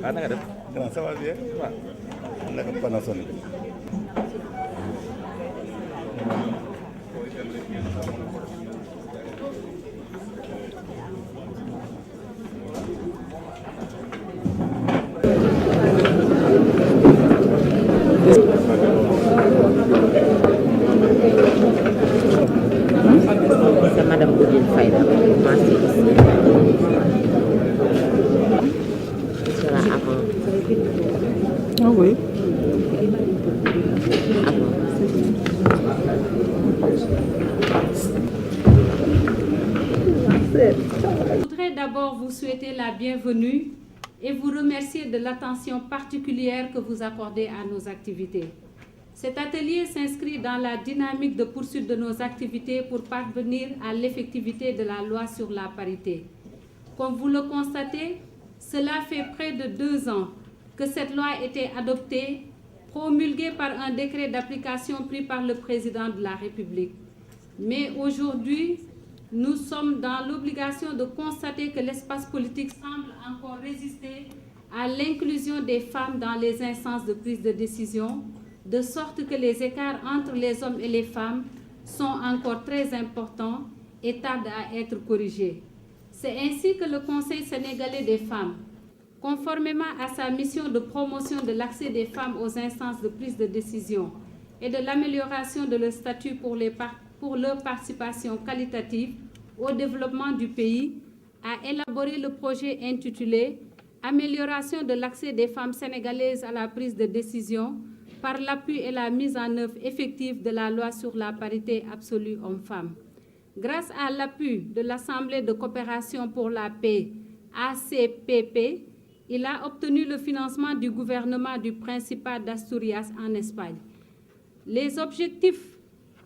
Ah, na nga def. Ça va bien. waaw. naka Panasonic. C'est Madame Boudine Faïda. Merci ici. Ce sera avant. Ah oui. Je voudrais d'abord vous souhaiter la bienvenue et vous remercier de l'attention particulière que vous accordez à nos activités. Cet atelier s'inscrit dans la dynamique de poursuite de nos activités pour parvenir à l'effectivité de la loi sur la parité. Comme vous le constatez, cela fait près de 2 ans que cette loi a été adoptée, promulguée par un décret d'application pris par le président de la République. Mais aujourd'hui, nous sommes dans l'obligation de constater que l'espace politique semble encore résister à l'inclusion des femmes dans les instances de prise de décision, de sorte que les écarts entre les hommes et les femmes sont encore très importants et tardent à être corrigés. C'est ainsi que le Conseil sénégalais des femmes, conformément à sa mission de promotion de l'accès des femmes aux instances de prise de décision et de l'amélioration de leur statut pour leur participation qualitative au développement du pays, a élaboré le projet intitulé « Amélioration de l'accès des femmes sénégalaises à la prise de décision par l'appui et la mise en œuvre effective de la loi sur la parité absolue hommes-femmes ». Grâce à l'appui de l'Assemblée de coopération pour la paix, ACPP, il a obtenu le financement du gouvernement du Principat d'Asturias en Espagne. Les objectifs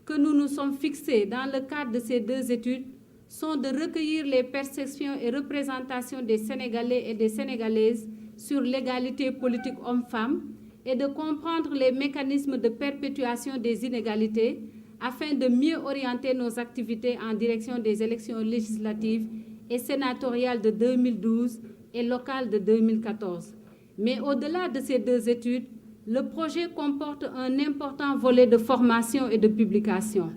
que nous nous sommes fixés dans le cadre de ces 2 études sont de recueillir les perceptions et représentations des Sénégalais et des Sénégalaises sur l'égalité politique hommes-femmes et de comprendre les mécanismes de perpétuation des inégalités afin de mieux orienter nos activités en direction des élections législatives et sénatoriales de 2012 et locales de 2014. Mais au-delà de ces 2 études, le projet comporte un important volet de formation et de publication.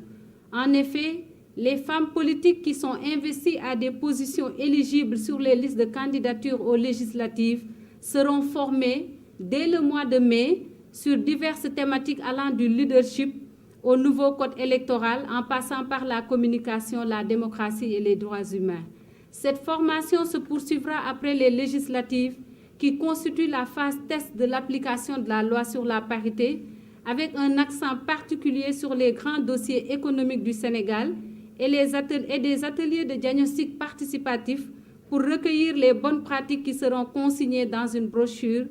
En effet, les femmes politiques qui sont investies à des positions éligibles sur les listes de candidature aux législatives seront formées dès le mois de mai sur diverses thématiques allant du leadership au nouveau code électoral en passant par la communication, la démocratie et les droits humains. Cette formation se poursuivra après les législatives qui constituent la phase test de l'application de la loi sur la parité avec un accent particulier sur les grands dossiers économiques du Sénégal et des ateliers de diagnostic participatif pour recueillir les bonnes pratiques qui seront consignées dans une brochure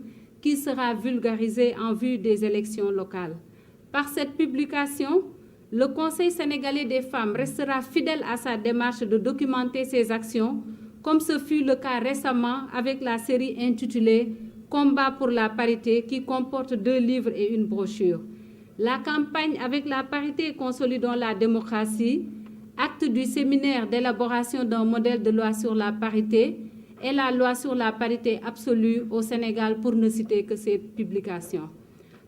qui sera vulgarisé en vue des élections locales. Par cette publication, le Conseil sénégalais des femmes restera fidèle à sa démarche de documenter ses actions, comme ce fut le cas récemment avec la série intitulée « Combat pour la parité » qui comporte 2 livres et une brochure. La campagne avec la parité consolidant la démocratie, acte du séminaire d'élaboration d'un modèle de loi sur la parité et la loi sur la parité absolue au Sénégal, pour ne citer que ces publications.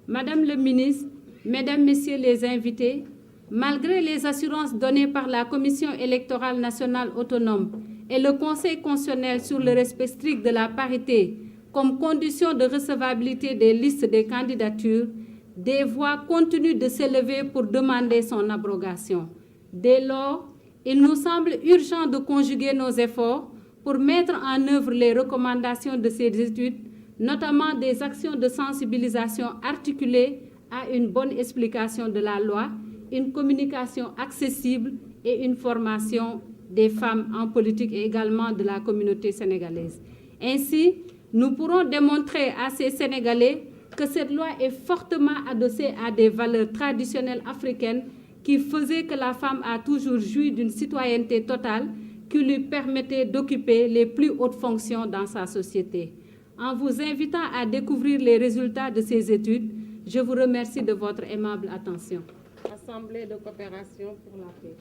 Madame le ministre, Mesdames, Messieurs les invités, malgré les assurances données par la Commission électorale nationale autonome et le Conseil constitutionnel sur le respect strict de la parité comme condition de recevabilité des listes des candidatures, des voix continuent de s'élever pour demander son abrogation. Dès lors, il nous semble urgent de conjuguer nos efforts pour mettre en œuvre les recommandations de ces études, notamment des actions de sensibilisation articulées à une bonne explication de la loi, une communication accessible et une formation des femmes en politique et également de la communauté sénégalaise. Ainsi, nous pourrons démontrer à ces Sénégalais que cette loi est fortement adossée à des valeurs traditionnelles africaines qui faisaient que la femme a toujours joui d'une citoyenneté totale qui lui permettait d'occuper les plus hautes fonctions dans sa société. En vous invitant à découvrir les résultats de ces études, je vous remercie de votre aimable attention. Assemblée de coopération pour la paix.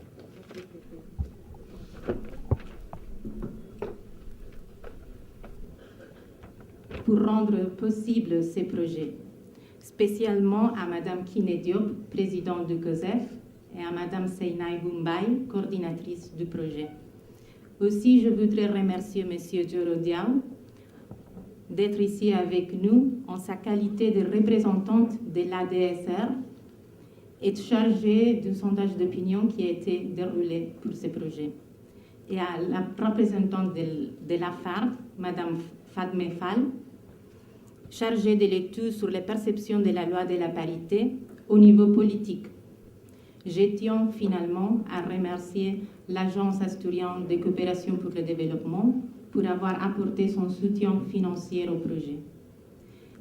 Pour rendre possible ces projets, spécialement à Madame Kiné Diop, présidente du COSEF, et à Madame Seynaï Boumbaye, coordinatrice du projet. Aussi, je voudrais remercier Monsieur Dioro Diaw d'être ici avec nous en sa qualité de représentante de l'ADSR et de chargée du sondage d'opinion qui a été déroulé pour ce projet. Et à la représentante de la FARC, Madame Fadme Fall, chargée de l'étude sur les perceptions de la loi de la parité au niveau politique. Je tiens finalement à remercier l'Agence asturienne de coopération pour le développement pour avoir apporté son soutien financier au projet.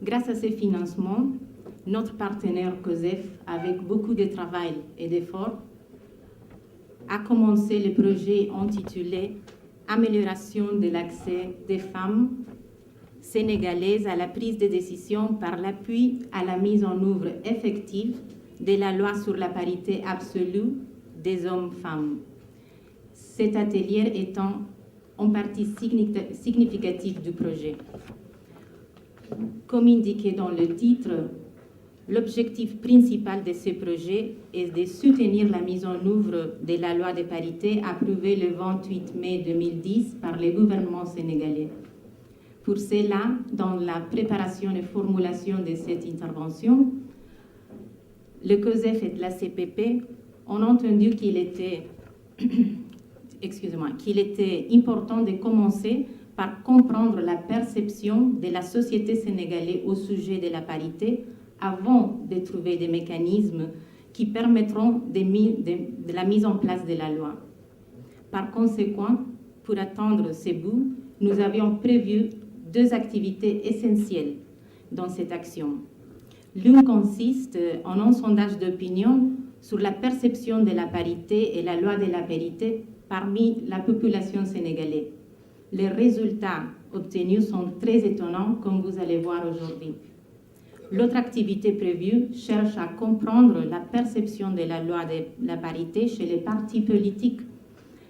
Grâce à ces financements, notre partenaire COSEF, avec beaucoup de travail et d'efforts, a commencé le projet intitulé « Amélioration de l'accès des femmes sénégalaises à la prise de décision par l'appui à la mise en œuvre effective de la loi sur la parité absolue des hommes-femmes ». Cet atelier étant en partie significatif du projet. Comme indiqué dans le titre, l'objectif principal de ce projet est de soutenir la mise en œuvre de la loi de parité approuvée le 28 mai 2010 par le gouvernement sénégalais. Pour cela, dans la préparation et formulation de cette intervention, le COSEF et la CPP ont entendu qu'il était important de commencer par comprendre la perception de la société sénégalaise au sujet de la parité avant de trouver des mécanismes qui permettront de la mise en place de la loi. Par conséquent, pour atteindre ce but, nous avions prévu 2 activités essentielles dans cette action. L'une consiste en un sondage d'opinion sur la perception de la parité et la loi de la parité parmi la population sénégalaise. Les résultats obtenus sont très étonnants, comme vous allez voir aujourd'hui. L'autre activité prévue cherche à comprendre la perception de la loi de la parité chez les partis politiques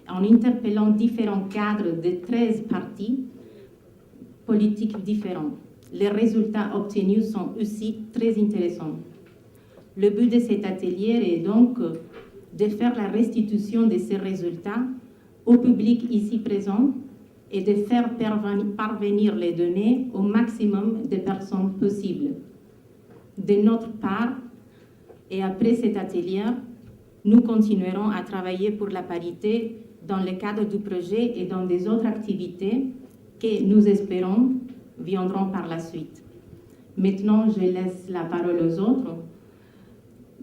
en interpellant différents cadres de 13 partis politiques différents. Les résultats obtenus sont aussi très intéressants. Le but de cet atelier est donc de faire la restitution de ces résultats au public ici présent et de faire parvenir les données au maximum de personnes possibles. De notre part, et après cet atelier, nous continuerons à travailler pour la parité dans le cadre du projet et dans des autres activités que nous espérons viendront par la suite. Maintenant, je laisse la parole aux autres.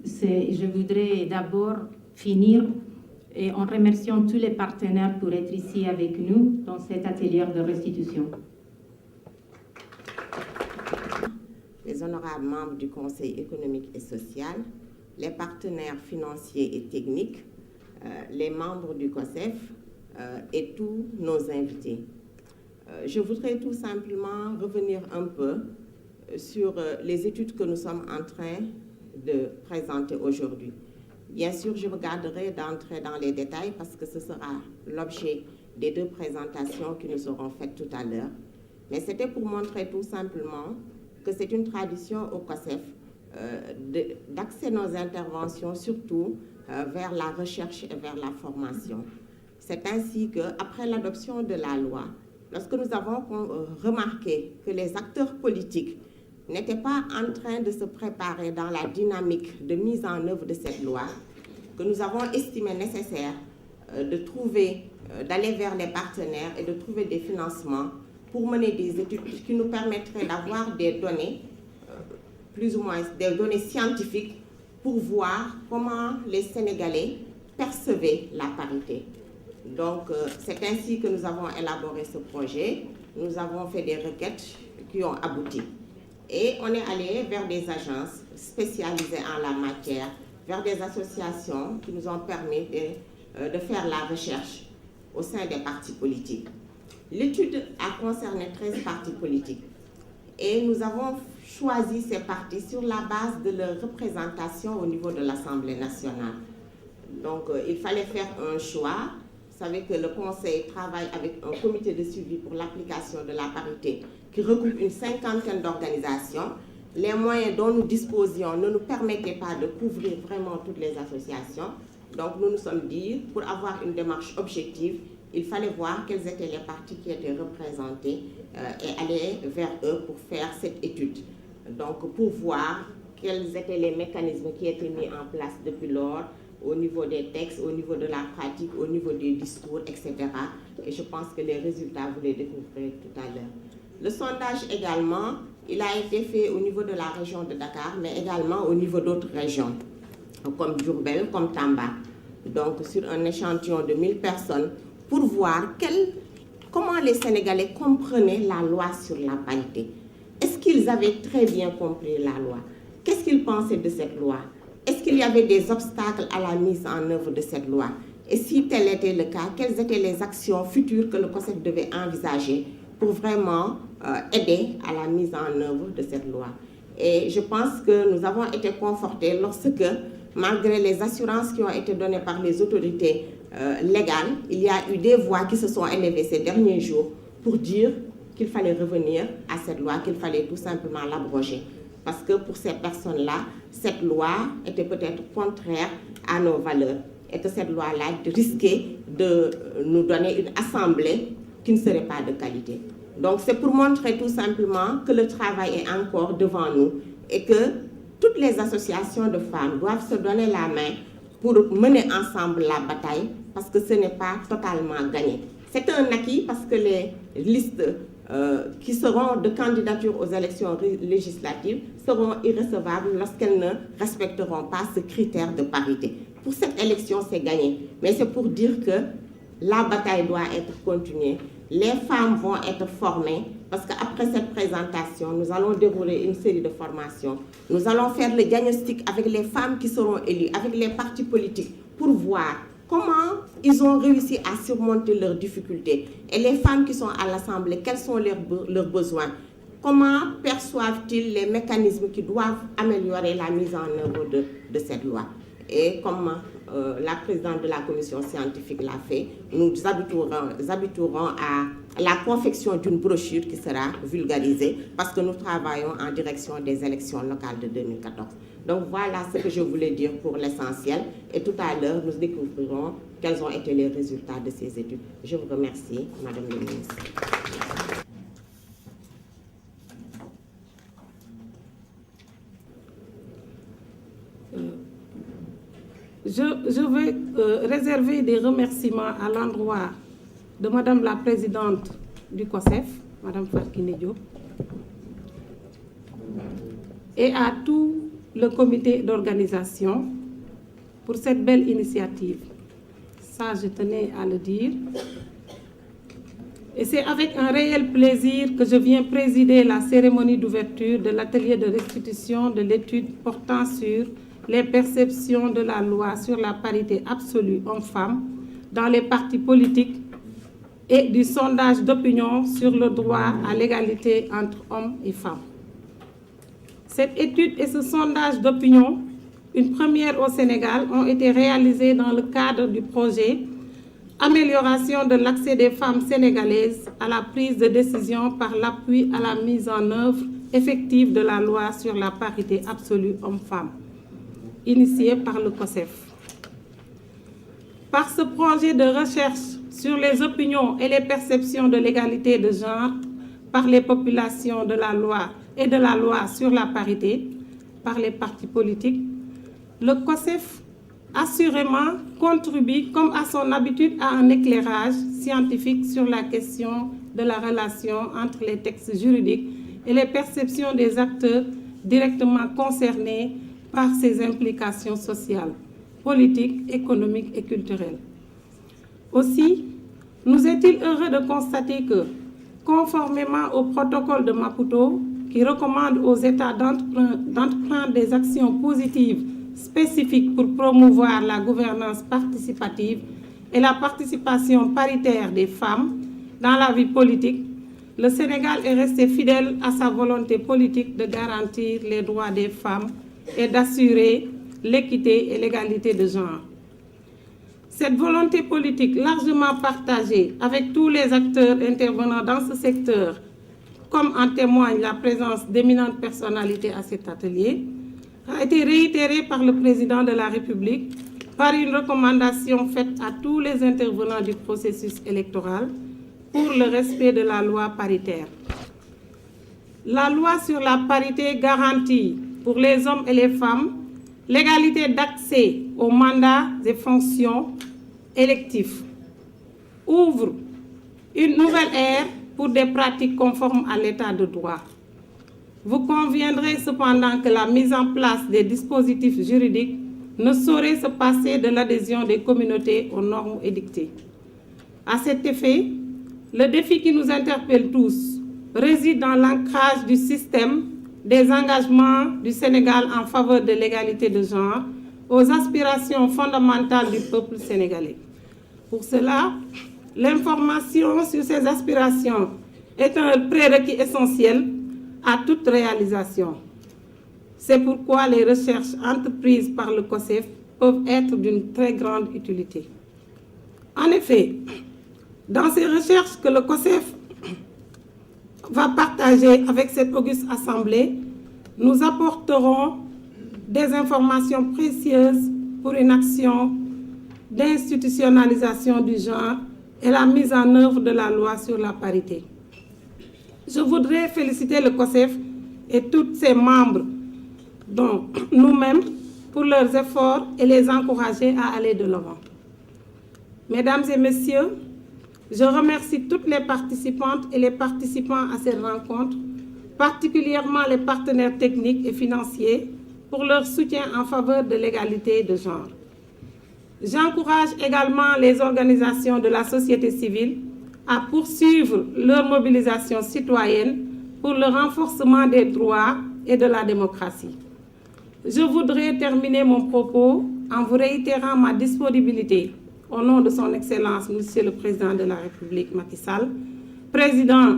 Je voudrais d'abord finir en remerciant tous les partenaires pour être ici avec nous dans cet atelier de restitution. les honorables membres du Conseil économique et social, les partenaires financiers et techniques, les membres du COSEF et tous nos invités. Je voudrais tout simplement revenir un peu sur les études que nous sommes en train de présenter aujourd'hui. Bien sûr, je regarderai d'entrer dans les détails parce que ce sera l'objet des deux présentations qui nous seront faites tout à l'heure. Mais c'était pour montrer tout simplement que c'est une tradition au COSEF d'axer nos interventions surtout vers la recherche et vers la formation. C'est ainsi qu'après l'adoption de la loi, lorsque nous avons remarqué que les acteurs politiques n'étaient pas en train de se préparer dans la dynamique de mise en œuvre de cette loi, que nous avons estimé nécessaire d'aller vers les partenaires et de trouver des financements pour mener des études qui nous permettraient d'avoir des données, plus ou moins des données scientifiques, pour voir comment les Sénégalais percevaient la parité. Donc, c'est ainsi que nous avons élaboré ce projet. Nous avons fait des requêtes qui ont abouti. Et on est allé vers des agences spécialisées en la matière, vers des associations qui nous ont permis de faire la recherche au sein des partis politiques. L'étude a concerné 13 partis politiques. Et nous avons choisi ces partis sur la base de leur représentation au niveau de l'Assemblée nationale. Donc, il fallait faire un choix. Vous savez que le Conseil travaille avec un comité de suivi pour l'application de la parité qui regroupe une 50aine d'organisations. Les moyens dont nous disposions ne nous permettaient pas de couvrir vraiment toutes les associations. Donc, nous nous sommes dit, pour avoir une démarche objective, il fallait voir quels étaient les partis qui étaient représentés et aller vers eux pour faire cette étude. Donc, pour voir quels étaient les mécanismes qui étaient mis en place depuis lors, au niveau des textes, au niveau de la pratique, au niveau des discours, etc. Et je pense que les résultats, vous les découvrirez tout à l'heure. Le sondage également, il a été fait au niveau de la région de Dakar, mais également au niveau d'autres régions, comme Diourbel, comme Tamba. Donc, sur un échantillon de 1000 personnes, pour voir comment les Sénégalais comprenaient la loi sur la parité. Est-ce qu'ils avaient très bien compris la loi? Qu'est-ce qu'ils pensaient de cette loi? Est-ce qu'il y avait des obstacles à la mise en œuvre de cette loi? Et si tel était le cas, quelles étaient les actions futures que le COSEF devait envisager pour vraiment aider à la mise en œuvre de cette loi? Et je pense que nous avons été confortés lorsque, malgré les assurances qui ont été données par les autorités légales, il y a eu des voix qui se sont élevées ces derniers jours pour dire qu'il fallait revenir à cette loi, qu'il fallait tout simplement l'abroger. Parce que pour ces personnes-là, cette loi était peut-être contraire à nos valeurs et que cette loi-là risquait de nous donner une assemblée qui ne serait pas de qualité. Donc c'est pour montrer tout simplement que le travail est encore devant nous et que toutes les associations de femmes doivent se donner la main pour mener ensemble la bataille parce que ce n'est pas totalement gagné. C'est un acquis parce que les listes qui seront de candidature aux élections législatives seront irrecevables lorsqu'elles ne respecteront pas ce critère de parité. Pour cette élection, c'est gagné. Mais c'est pour dire que la bataille doit être continuée. Les femmes vont être formées parce qu'après cette présentation, nous allons dérouler une série de formations. Nous allons faire le diagnostic avec les femmes qui seront élues, avec les partis politiques, pour voir comment ils ont réussi à surmonter leurs difficultés. Et les femmes qui sont à l'Assemblée, quels sont leurs besoins? Comment perçoivent-ils les mécanismes qui doivent améliorer la mise en œuvre de cette loi? Et comme la présidente de la commission scientifique l'a fait, nous habituerons à la confection d'une brochure qui sera vulgarisée parce que nous travaillons en direction des élections locales de 2014. Donc voilà ce que je voulais dire pour l'essentiel. Et tout à l'heure, nous découvrirons quels ont été les résultats de ces études. Je vous remercie, Madame la Ministre. Je vais réserver des remerciements à l'endroit de Madame la Présidente du COSEF, Madame Fatkine Diop, et à tout le comité d'organisation pour cette belle initiative. Ça, je tenais à le dire. Et c'est avec un réel plaisir que je viens présider la cérémonie d'ouverture de l'atelier de restitution de l'étude portant sur les perceptions de la loi sur la parité absolue hommes-femmes dans les partis politiques et du sondage d'opinion sur le droit à l'égalité entre hommes et femmes. Cette étude et ce sondage d'opinion, une première au Sénégal, ont été réalisés dans le cadre du projet Amélioration de l'accès des femmes sénégalaises à la prise de décision par l'appui à la mise en œuvre effective de la loi sur la parité absolue hommes-femmes, initié par le COSEF. Par ce projet de recherche sur les opinions et les perceptions de l'égalité de genre par les populations de la loi et de la loi sur la parité par les partis politiques, le COSEF assurément contribue, comme à son habitude, à un éclairage scientifique sur la question de la relation entre les textes juridiques et les perceptions des acteurs directement concernés par ces implications sociales, politiques, économiques et culturelles. Aussi, nous est-il heureux de constater que, conformément au protocole de Maputo, qui recommande aux États d'entreprendre des actions positives spécifiques pour promouvoir la gouvernance participative et la participation paritaire des femmes dans la vie politique, le Sénégal est resté fidèle à sa volonté politique de garantir les droits des femmes et d'assurer l'équité et l'égalité de genre. Cette volonté politique largement partagée avec tous les acteurs intervenant dans ce secteur, comme en témoigne la présence d'éminentes personnalités à cet atelier, a été réitérée par le président de la République par une recommandation faite à tous les intervenants du processus électoral pour le respect de la loi paritaire. La loi sur la parité garantit pour les hommes et les femmes l'égalité d'accès aux mandats et fonctions électives, ouvre une nouvelle ère pour des pratiques conformes à l'état de droit. Vous conviendrez cependant que la mise en place des dispositifs juridiques ne saurait se passer de l'adhésion des communautés aux normes édictées. À cet effet, le défi qui nous interpelle tous réside dans l'ancrage du système des engagements du Sénégal en faveur de l'égalité de genre aux aspirations fondamentales du peuple sénégalais. Pour cela, l'information sur ces aspirations est un prérequis essentiel à toute réalisation. C'est pourquoi les recherches entreprises par le COSEF peuvent être d'une très grande utilité. En effet, dans ces recherches que le COSEF va partager avec cette auguste assemblée, nous apporterons des informations précieuses pour une action d'institutionnalisation du genre et la mise en œuvre de la loi sur la parité. Je voudrais féliciter le COSEF et tous ses membres, dont nous-mêmes, pour leurs efforts et les encourager à aller de l'avant. Mesdames et messieurs, je remercie toutes les participantes et les participants à cette rencontre, particulièrement les partenaires techniques et financiers, pour leur soutien en faveur de l'égalité de genre. J'encourage également les organisations de la société civile à poursuivre leur mobilisation citoyenne pour le renforcement des droits et de la démocratie. Je voudrais terminer mon propos en vous réitérant ma disponibilité au nom de son Excellence, Monsieur le Président de la République, Macky Sall, Président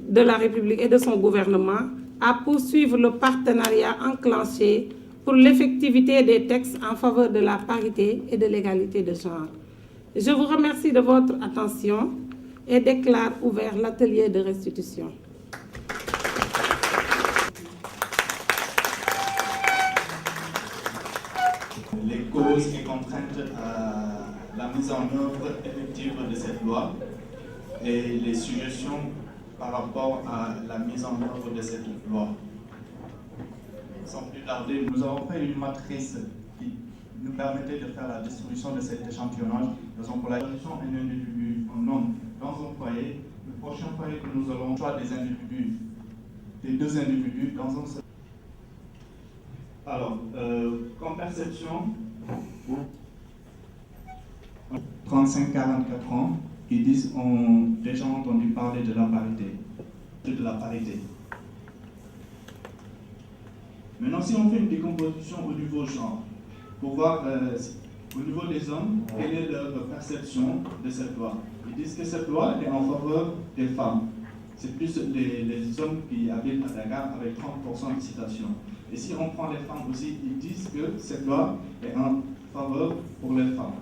de la République et de son gouvernement, à poursuivre le partenariat enclenché pour l'effectivité des textes en faveur de la parité et de l'égalité de genre. Je vous remercie de votre attention et déclare ouvert l'atelier de restitution. Les causes et contraintes à la mise en œuvre effective de cette loi et les suggestions par rapport à la mise en œuvre de cette loi. Sans plus tarder, nous avons fait une matrice qui nous permettait de faire la distribution de cet échantillonnage. Raison pour laquelle un individu, un homme, dans un foyer. Le prochain foyer que nous allons choisir des individus, des deux individus dans un seul. Alors, comme perception, 35-44 ans, ils disent ont déjà entendu parler de la parité. Maintenant, si on fait une décomposition au niveau genre, pour voir au niveau des hommes, quelle est leur perception de cette loi. Ils disent que cette loi est en faveur des femmes. C'est plus les hommes qui habitent à Dakar avec 30% de citation. Et si on prend les femmes aussi, ils disent que cette loi est en faveur pour les femmes.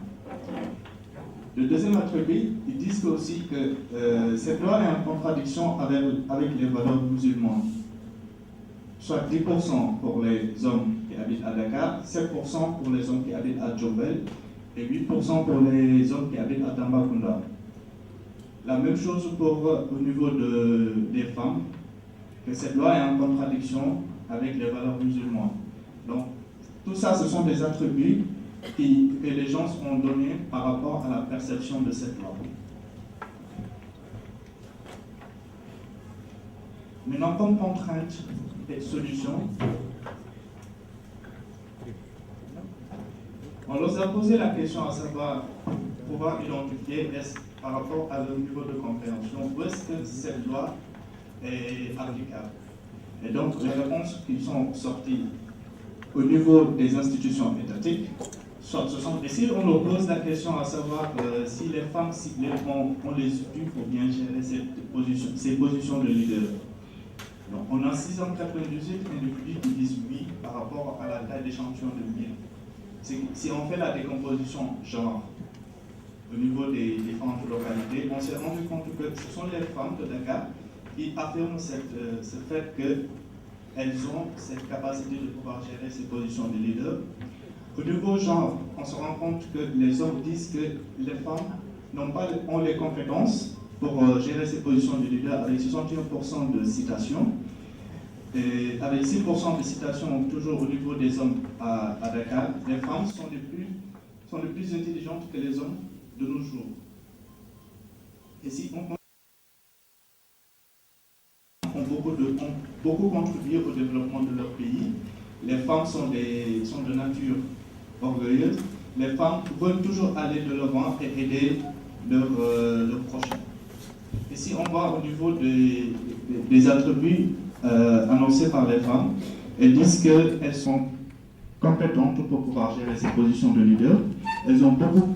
Le deuxième attribut, ils disent aussi que cette loi est en contradiction avec les valeurs musulmanes. Soit 10% pour les hommes qui habitent à Dakar, 7% pour les hommes qui habitent à Djobel et 8% pour les hommes qui habitent à Tambacounda. La même chose au niveau des femmes, que cette loi est en contradiction avec les valeurs musulmanes. Donc, tout ça, ce sont des attributs que les gens ont donnés par rapport à la perception de cette loi. Maintenant, comme contrainte et solution, on leur a posé la question à savoir pouvoir identifier par rapport à leur niveau de compréhension où est-ce que cette loi est applicable. Et donc, les réponses qui sont sorties au niveau des institutions étatiques, soit ce sont, et si on leur pose la question à savoir si les femmes ciblées ont les outils pour bien gérer ces positions de leader. Donc, on a 698 individus qui disent oui par rapport à la taille d'échantillon de 1000. Si on fait la décomposition genre au niveau des différentes localités, on s'est rendu compte que ce sont les femmes de Dakar qui affirment ce fait qu'elles ont cette capacité de pouvoir gérer ces positions de leader. Au niveau genre, on se rend compte que les hommes disent que les femmes ont les compétences pour gérer ces positions de leader avec 61% de citations. Et avec 6% de citations toujours au niveau des hommes à Dakar, les femmes sont les plus intelligentes que les hommes de nos jours. Et si on ont beaucoup contribué au développement de leur pays, les femmes sont de nature orgueilleuse. Les femmes veulent toujours aller de l'avant et aider leur prochain. Et si on voit au niveau des attributs annoncés par les femmes, elles disent qu'elles sont compétentes pour pouvoir gérer ces positions de leader. Elles ont beaucoup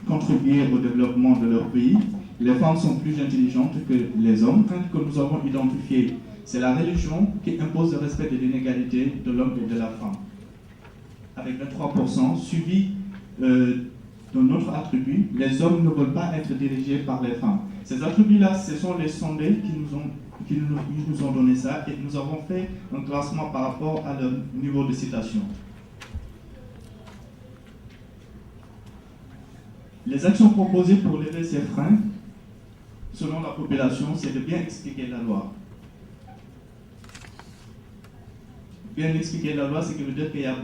contribué au développement de leur pays. Les femmes sont plus intelligentes que les hommes. Ce que nous avons identifié, c'est la religion qui impose le respect de l'inégalité de l'homme et de la femme, avec 23%, suivi d'un autre attribut, les hommes ne veulent pas être dirigés par les femmes. Ces attributs-là, ce sont les sondés qui nous ont donné ça, et nous avons fait un classement par rapport à leur niveau de citation. Les actions proposées pour lever ces freins, selon la population, c'est de bien expliquer la loi. Bien expliquer la loi, ce qui veut dire qu'il y a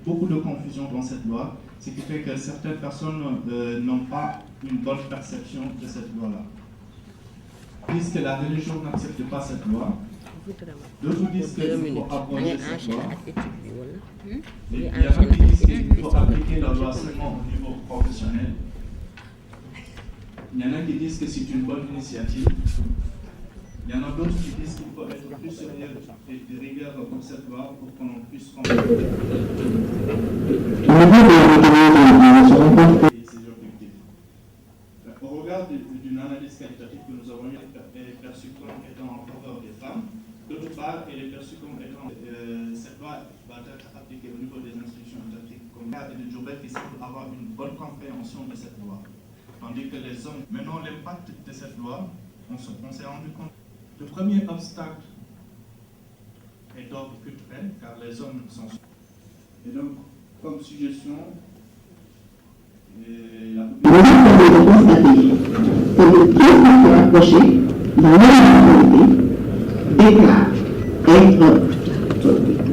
beaucoup de confusion dans cette loi, ce qui fait que certaines personnes n'ont pas une bonne perception de cette loi-là. Puisque la religion n'accepte pas cette loi, d'autres disent qu'il faut abroger cette loi. Il y a d'autres qui disent qu'il faut appliquer la loi seulement au niveau professionnel. Il y en a qui disent que c'est une bonne initiative. Il y en a d'autres qui disent qu'il faut être plus sérieux et de rigueur pour cette loi pour qu'on puisse comprendre ses objectifs. Au regard d'une analyse qualitative que nous avons eue, elle est perçue comme étant en faveur des femmes. D'autre part, elle est perçue comme étant cette loi va être appliquée au niveau des institutions étatiques comme l'État et de Djobel qui semblent avoir une bonne compréhension de cette loi. Tandis que les hommes, maintenant l'impact de cette loi, on s'est rendu compte. Le premier obstacle est d'ordre culturel, car les hommes sont... Et donc, comme suggestion, la population... que le président rapproché, dans l'université, déclare être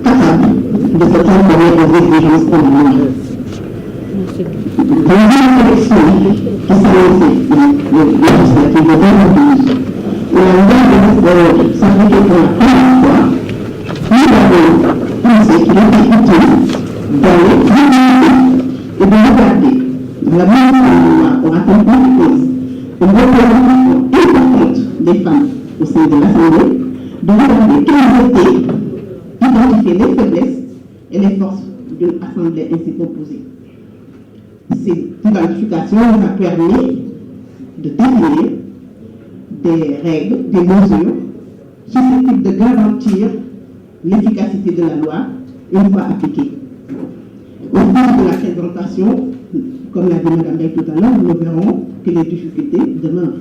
capable de se transformer aux exigences communes. Dans une élection qui s'est lancée le législative de 2012, où la loi de s'appliquait pour la première fois, nous avons pensé qu'il était utile d'aller et de regarder La loi aura comme conséquence une représentation importante des femmes au sein de l'Assemblée, de regarder quelles étaient, identifier les faiblesses et les forces d'une Assemblée ainsi composée. Cette identification nous a permis de définir des règles, des mesures susceptibles de garantir l'efficacité de la loi une fois appliquée. Au cours de la présentation, comme l'a dit Mme Bay tout à l'heure, nous verrons que les difficultés demeurent.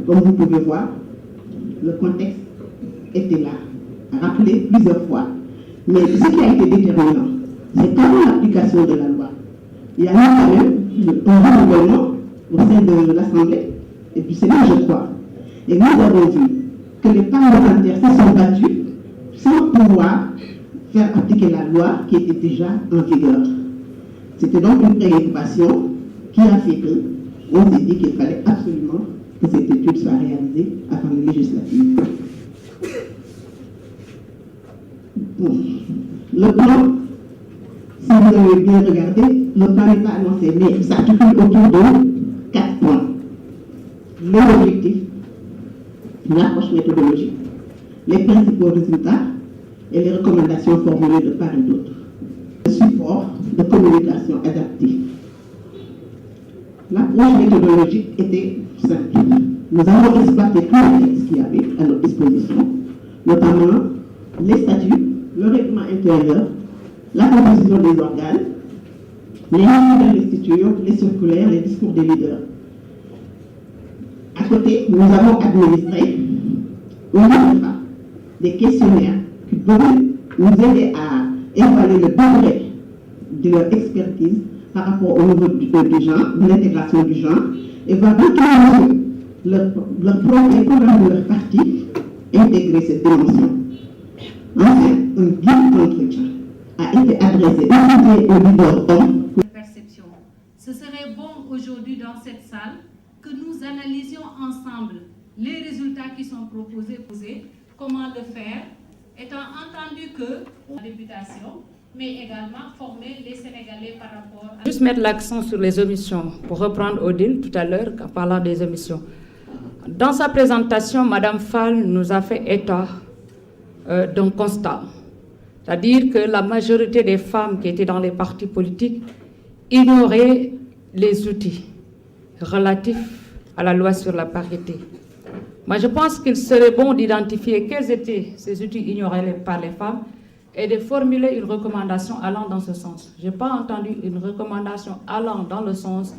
Comme vous pouvez voir, le contexte était là, rappelé plusieurs fois. Mais ce qui a été déterminant, c'est qu'avant l'application de la loi, il y a eu quand même un renouvellement au sein de l'Assemblée et du Sénat, je crois. Et nous avons vu que les parlementaires se sont battus sans pouvoir faire appliquer la loi qui était déjà en vigueur. C'était donc une préoccupation qui a fait qu'on s'est dit qu'il fallait absolument que cette étude soit réalisée avant les législatives. Bon. Le plan, si vous avez bien regardé, le plan n'est pas annoncé, mais il s'articule autour de 4 points. Les objectifs, l'approche méthodologique, les principaux résultats et les recommandations formulées de part et d'autre. Le support de communication adapté. L'approche méthodologique était simple. Nous avons exploité tous les textes qu'il y avait à notre disposition, notamment les statuts, le règlement intérieur, la composition des organes, les lignes d'investiture, les circulaires, les discours des leaders. À côté, nous avons administré au niveau des questionnaires qui devaient nous aider à évaluer le degré de leur expertise par rapport au niveau du genre, de l'intégration du genre, et voir dans quelle mesure leur programme de leur parti intégrer cette dimension. Enfin, un guide d'entretien a été adressé aux leaders hommes. Perception. Ce serait bon aujourd'hui dans cette salle que nous analysions ensemble les résultats qui sont proposés, comment le faire, étant entendu que la députation, mais également former les Sénégalais par rapport à... Juste mettre l'accent sur les omissions, pour reprendre Odile tout à l'heure en parlant des omissions. Dans sa présentation, Mme Fall nous a fait état d'un constat, c'est-à-dire que la majorité des femmes qui étaient dans les partis politiques ignoraient les outils relatifs à la loi sur la parité. Moi, je pense qu'il serait bon d'identifier quels étaient ces outils ignorés par les femmes et de formuler une recommandation allant dans ce sens. Je n'ai pas entendu une recommandation allant dans le sens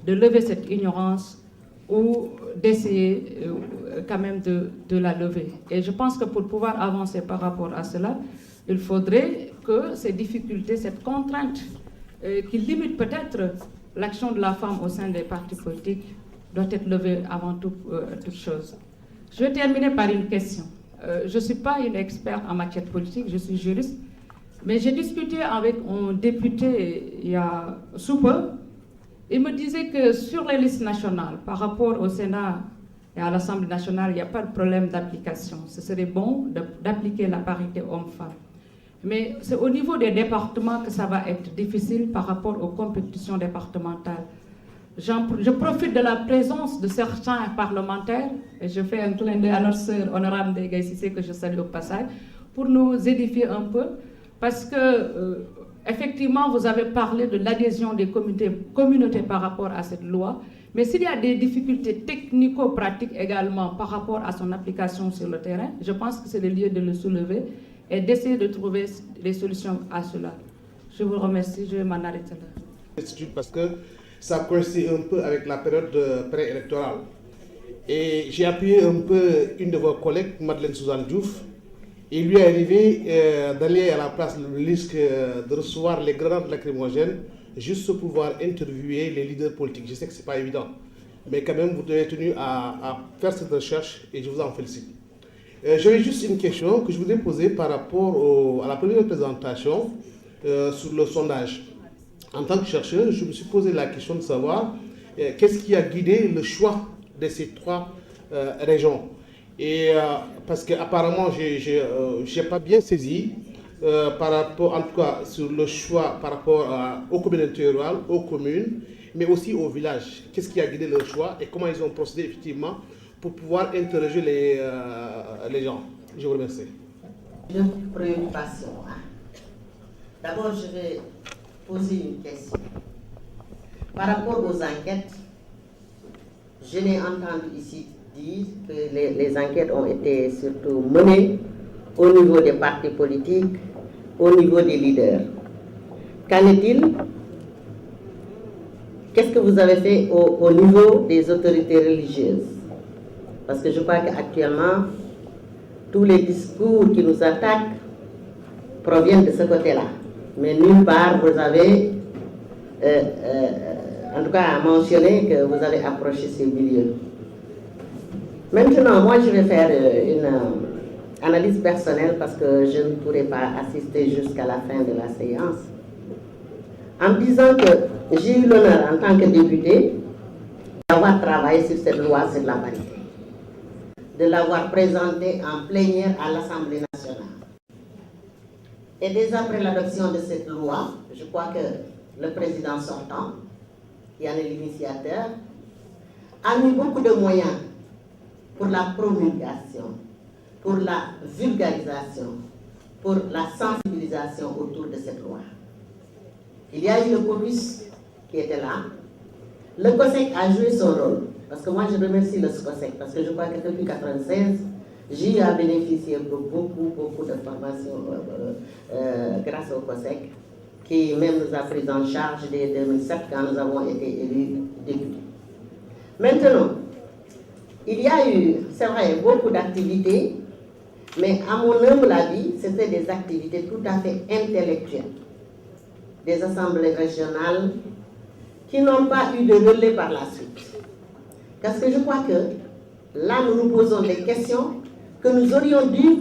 de lever cette ignorance ou d'essayer quand même de la lever. Et je pense que pour pouvoir avancer par rapport à cela, il faudrait que ces difficultés, cette contrainte qui limite peut-être l'action de la femme au sein des partis politiques doit être levée avant toute chose. Je vais terminer par une question. Je ne suis pas une experte en matière politique, je suis juriste, mais j'ai discuté avec un député il y a sous peu. Il me disait que sur les listes nationales, par rapport au Sénat et à l'Assemblée nationale, il n'y a pas de problème d'application. Ce serait bon d'appliquer la parité homme-femme. Mais c'est au niveau des départements que ça va être difficile par rapport aux compétitions départementales. Je profite de la présence de certains parlementaires, et je fais un clin d'œil à notre sœur honorable Ndeye Cissé, que je salue au passage, pour nous édifier un peu, parce que, effectivement, vous avez parlé de l'adhésion des communautés par rapport à cette loi, mais s'il y a des difficultés technico-pratiques également par rapport à son application sur le terrain, je pense que c'est le lieu de le soulever et d'essayer de trouver des solutions à cela. Je vous remercie, je vais m'en arrêter là. Parce que ça coïncide un peu avec la période préélectorale. Et j'ai appuyé un peu une de vos collègues, Madeleine Suzanne Diouf. Il lui est arrivé d'aller à la place le risque de recevoir les grenades lacrymogènes juste pour pouvoir interviewer les leaders politiques. Je sais que ce n'est pas évident, mais quand même, vous avez tenu à faire cette recherche et je vous en félicite. J'avais juste une question que je voudrais poser par rapport à la première présentation sur le sondage. En tant que chercheur, je me suis posé la question de savoir qu'est-ce qui a guidé le choix de ces 3 régions. Et parce qu'apparemment, je n'ai pas bien saisi par rapport, en tout cas, sur le choix par rapport aux communautés rurales, aux communes, mais aussi aux villages. Qu'est-ce qui a guidé leur choix et comment ils ont procédé effectivement pour pouvoir interroger les gens. Je vous remercie. Deux préoccupations. D'abord, je vais poser une question. Par rapport aux enquêtes, je n'ai entendu ici dire que les enquêtes ont été surtout menées au niveau des partis politiques, au niveau des leaders. Qu'en est-il? Qu'est-ce que vous avez fait au niveau des autorités religieuses? Parce que je crois qu'actuellement, tous les discours qui nous attaquent proviennent de ce côté-là. Mais nulle part, vous avez, en tout cas, mentionné que vous avez approché ces milieux. Maintenant, moi, je vais faire une analyse personnelle parce que je ne pourrai pas assister jusqu'à la fin de la séance. En disant que j'ai eu l'honneur, en tant que député, d'avoir travaillé sur cette loi sur la parité, de l'avoir présentée en plénière à l'Assemblée nationale. Et dès après l'adoption de cette loi, je crois que le président sortant, qui en est l'initiateur, a mis beaucoup de moyens pour la promulgation, pour la vulgarisation, pour la sensibilisation autour de cette loi. Il y a eu le COBUS qui était là. Le COSEC a joué son rôle. Parce que moi, je remercie le COSEC, parce que je crois que depuis 1996, j'ai eu à bénéficier de beaucoup de formations grâce au COSEC, qui même nous a pris en charge dès 2007 quand nous avons été élus députés. Maintenant, il y a eu, c'est vrai, beaucoup d'activités, mais à mon humble avis, c'était des activités tout à fait intellectuelles. Des assemblées régionales qui n'ont pas eu de relais par la suite. Parce que je crois que là, nous nous posons des questions que nous aurions dû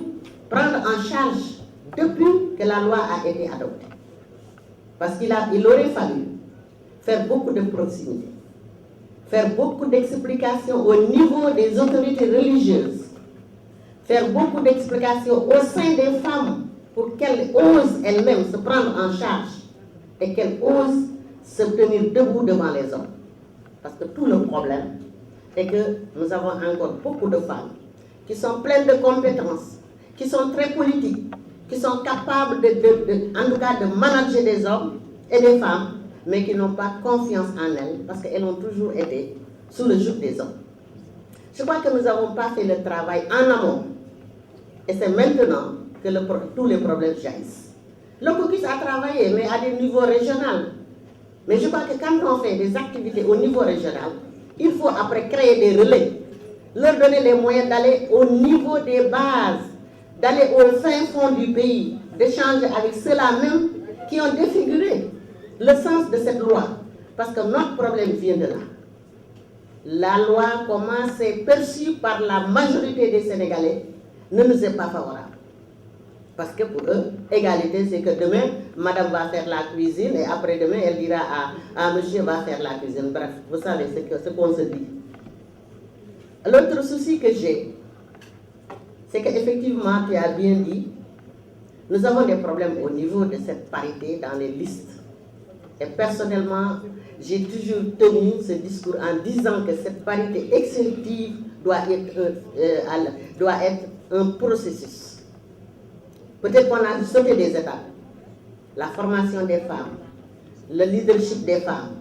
prendre en charge depuis que la loi a été adoptée. Parce qu'il aurait fallu faire beaucoup de proximité, faire beaucoup d'explications au niveau des autorités religieuses, faire beaucoup d'explications au sein des femmes pour qu'elles osent elles-mêmes se prendre en charge et qu'elles osent se tenir debout devant les hommes. Parce que tout le problème est que nous avons encore beaucoup de femmes qui sont pleines de compétences, qui sont très politiques, qui sont capables en tout cas de manager des hommes et des femmes, mais qui n'ont pas confiance en elles parce qu'elles ont toujours été sous le joug des hommes. Je crois que nous n'avons pas fait le travail en amont. Et c'est maintenant que tous les problèmes jaillissent. Le COCUS a travaillé, mais à des niveaux régionaux. Mais je crois que quand on fait des activités au niveau régional, il faut après créer des relais, leur donner les moyens d'aller au niveau des bases, d'aller au fin fond du pays, d'échanger avec ceux-là même qui ont défiguré le sens de cette loi. Parce que notre problème vient de là. La loi, comment c'est perçu par la majorité des Sénégalais, ne nous est pas favorable. Parce que pour eux, égalité, c'est que demain, madame va faire la cuisine et après-demain, elle dira à monsieur va faire la cuisine. Bref, vous savez ce qu'on se dit. L'autre souci que j'ai, c'est qu'effectivement, tu as bien dit, nous avons des problèmes au niveau de cette parité dans les listes. Et personnellement, j'ai toujours tenu ce discours en disant que cette parité exécutive doit être un processus. Peut-être qu'on a sauté des étapes. La formation des femmes, le leadership des femmes,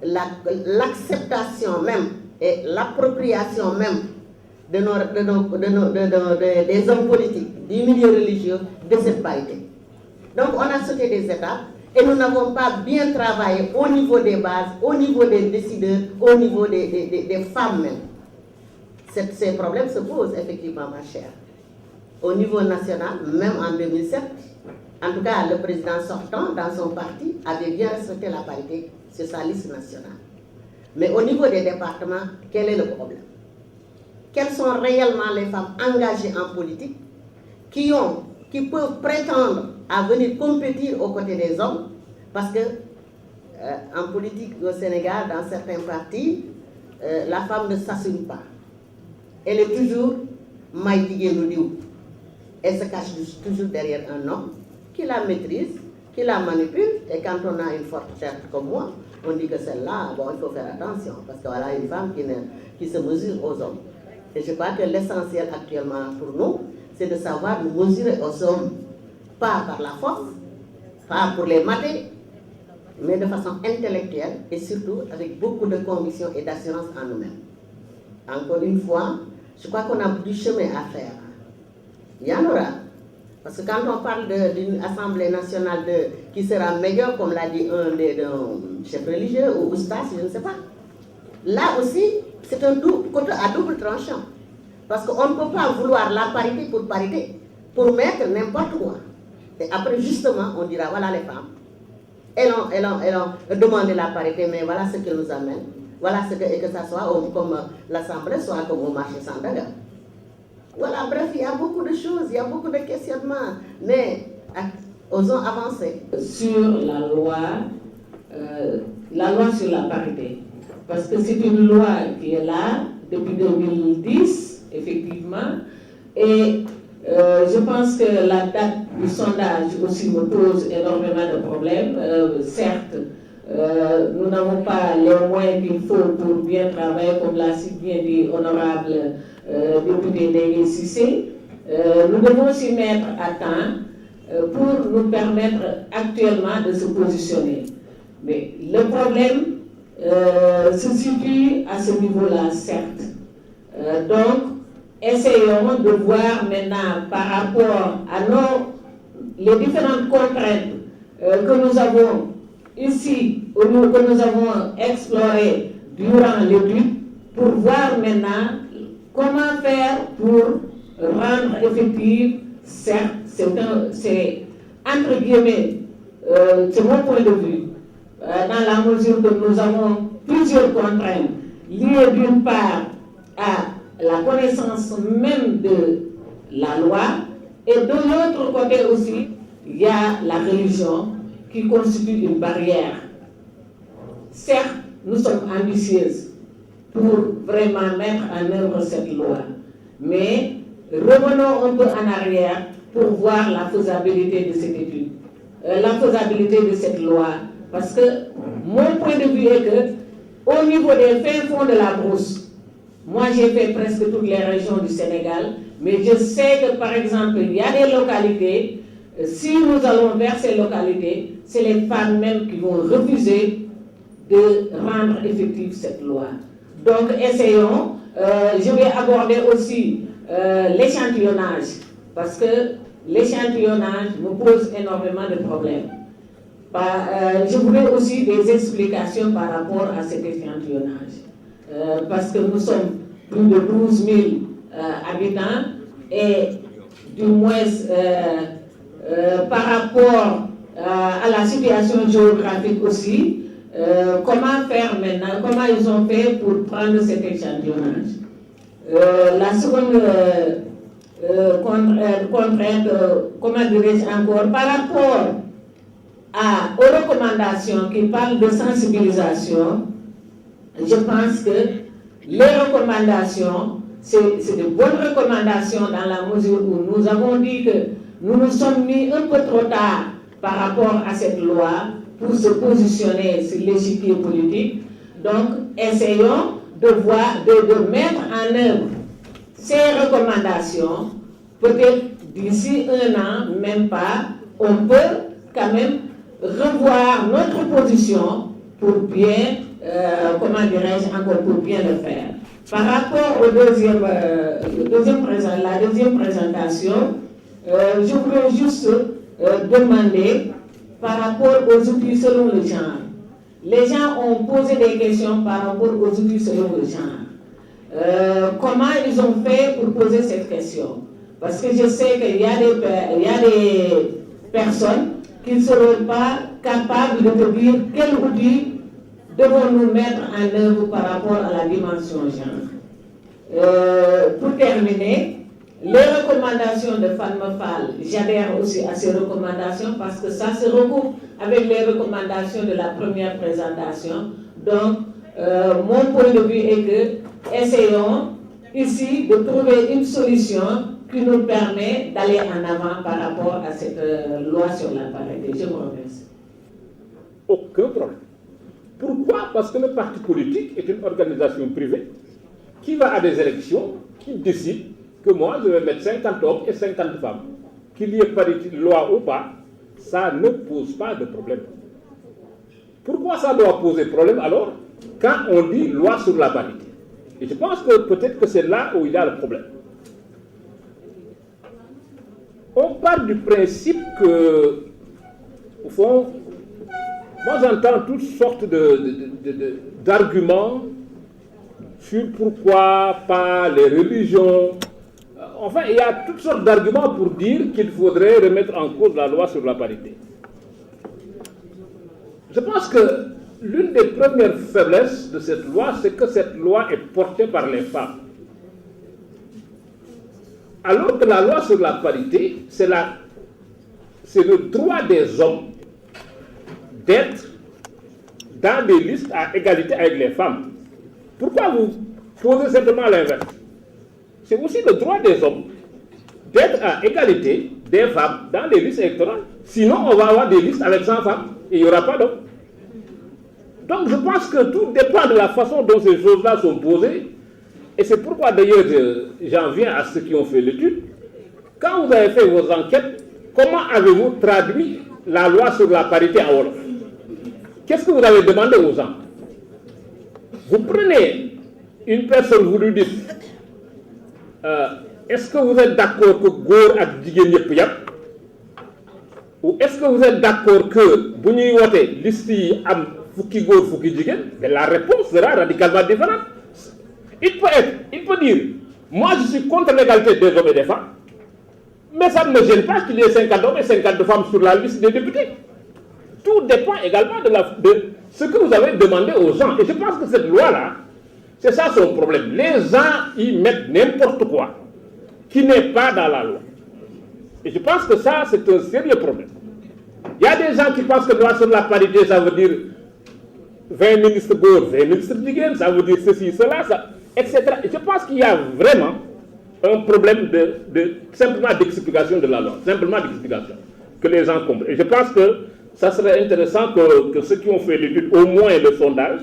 l'acceptation même et l'appropriation même des hommes politiques, du milieu religieux, de cette parité. Donc on a sauté des étapes et nous n'avons pas bien travaillé au niveau des bases, au niveau des décideurs, au niveau des femmes même. Ces problèmes se posent effectivement, ma chère. Au niveau national, même en 2007, en tout cas le président sortant dans son parti avait bien respecté la parité sur sa liste nationale. Mais au niveau des départements, quel est le problème? Quelles sont réellement les femmes engagées en politique qui peuvent prétendre à venir compétir aux côtés des hommes? Parce que en politique au Sénégal, dans certains partis, la femme ne s'assume pas. Elle est toujours maïdigé. elle se cache toujours derrière un homme qui la maîtrise, qui la manipule. Et quand on a une forte chair comme moi, on dit que celle-là, bon, il faut faire attention, parce que voilà une femme qui se mesure aux hommes. Et je crois que l'essentiel actuellement pour nous, c'est de savoir nous mesurer aux hommes, pas par la force, pas pour les mater, mais de façon intellectuelle et surtout avec beaucoup de conviction et d'assurance en nous-mêmes. Encore une fois, je crois qu'on a du chemin à faire. Il y en aura. Parce que quand on parle d'une Assemblée nationale qui sera meilleure, comme l'a dit un des chefs religieux ou oustas, je ne sais pas. Là aussi, c'est un côté à double tranchant. Parce qu'on ne peut pas vouloir la parité, pour mettre n'importe quoi. Et après, justement, on dira, voilà les femmes. Elles ont demandé la parité, mais voilà ce qui nous amène. Voilà ce et que ça soit comme l'Assemblée, soit comme au marché Sandaga. Voilà, bref, il y a beaucoup de choses, il y a beaucoup de questionnements, mais osons avancer. Sur la loi sur la parité, parce que c'est une loi qui est là depuis 2010, effectivement, et je pense que la date du sondage aussi me pose énormément de problèmes. Certes, nous n'avons pas les moyens qu'il faut pour bien travailler, comme l'a si bien dit honorable député Ndeye Cissé. Nous devons s'y mettre à temps pour nous permettre actuellement de se positionner. Mais le problème se situe à ce niveau-là, certes. Donc, essayons de voir maintenant par rapport à les différentes contraintes que nous avons ici, que nous avons explorées durant l'étude, pour voir maintenant comment faire pour rendre effective, certes, c'est entre guillemets, c'est mon point de vue, dans la mesure que nous avons plusieurs contraintes liées d'une part à la connaissance même de la loi, et de l'autre côté aussi, il y a la religion qui constitue une barrière. Certes, nous sommes ambitieuses pour vraiment mettre en œuvre cette loi, mais revenons un peu en arrière pour voir la faisabilité de cette étude, la faisabilité de cette loi, parce que mon point de vue est que au niveau des fins fonds de la brousse, moi j'ai fait presque toutes les régions du Sénégal, mais je sais que par exemple il y a des localités, si nous allons vers ces localités, c'est les femmes même qui vont refuser de rendre effective cette loi. Donc essayons, je vais aborder aussi l'échantillonnage, parce que l'échantillonnage me pose énormément de problèmes. Je voudrais aussi des explications par rapport à cet échantillonnage. Parce que nous sommes plus de 12 000 habitants et du moins par rapport à la situation géographique aussi, comment faire maintenant, comment ils ont fait pour prendre cet échantillonnage. La seconde contrainte, comment dirais-je encore, par rapport aux recommandations qui parlent de sensibilisation, je pense que les recommandations, c'est de bonnes recommandations dans la mesure où nous avons dit que nous nous sommes mis un peu trop tard par rapport à cette loi pour se positionner sur l'échiquier politique. Donc, essayons de mettre en œuvre ces recommandations. Peut-être d'ici un an, même pas, on peut quand même revoir notre position pour bien, comment dirais-je, encore pour bien le faire. Par rapport au la deuxième présentation, je voudrais juste demander par rapport aux outils selon le genre. Les gens ont posé des questions par rapport aux outils selon le genre. Comment ils ont fait pour poser cette question? Parce que je sais qu'il y a des personnes qui ne seront pas capables de te dire quel outil devons-nous mettre en œuvre par rapport à la dimension genre. Pour terminer, les recommandations de Fatma Fall, j'adhère aussi à ces recommandations parce que ça se regroupe avec les recommandations de la première présentation. Donc, mon point de vue est que essayons ici de trouver une solution qui nous permet d'aller en avant par rapport à cette loi sur la parité. Je vous remercie. Aucun problème. Pourquoi? Parce que le parti politique est une organisation privée qui va à des élections, qui décide que moi, je vais mettre 50 hommes et 50 femmes. Qu'il y ait parité, loi ou pas, ça ne pose pas de problème. Pourquoi ça doit poser problème alors quand on dit loi sur la parité? Et je pense que peut-être que c'est là où il y a le problème. On part du principe que, au fond, moi j'entends toutes sortes d'arguments sur pourquoi pas les religions. Enfin, il y a toutes sortes d'arguments pour dire qu'il faudrait remettre en cause la loi sur la parité. Je pense que l'une des premières faiblesses de cette loi, c'est que cette loi est portée par les femmes. Alors que la loi sur la parité, c'est le droit des hommes d'être dans des listes à égalité avec les femmes. Pourquoi vous posez simplement l'inverse? C'est aussi le droit des hommes d'être à égalité des femmes dans les listes électorales. Sinon, on va avoir des listes avec 100 femmes et il n'y aura pas d'hommes. Donc je pense que tout dépend de la façon dont ces choses-là sont posées. Et c'est pourquoi d'ailleurs j'en viens à ceux qui ont fait l'étude. Quand vous avez fait vos enquêtes, comment avez-vous traduit la loi sur la parité en Wolof? Qu'est-ce que vous avez demandé aux gens? Vous prenez une personne, vous lui dites est-ce que vous êtes d'accord que góor ak jigéen ñëpp yam? Ou est-ce que vous êtes d'accord que bu ñuy wote liste yi am fukki góor fukki jigéen? Mais la réponse sera radicalement différente. Il peut dire moi je suis contre l'égalité des hommes et des femmes, mais ça ne me gêne pas qu'il y ait 50 hommes et 50 femmes sur la liste des députés. Tout dépend également de ce que vous avez demandé aux gens. Et je pense que cette loi-là, c'est ça son problème. Les gens y mettent n'importe quoi qui n'est pas dans la loi. Et je pense que ça, c'est un sérieux problème. Il y a des gens qui pensent que la loi sur la parité, ça veut dire 20 ministres góor, 20 ministres jigéen, ça veut dire ceci, cela, ça, etc. Et je pense qu'il y a vraiment un problème simplement d'explication de la loi, simplement d'explication, que les gens comprennent. Et je pense que ça serait intéressant que ceux qui ont fait l'étude, au moins le sondage,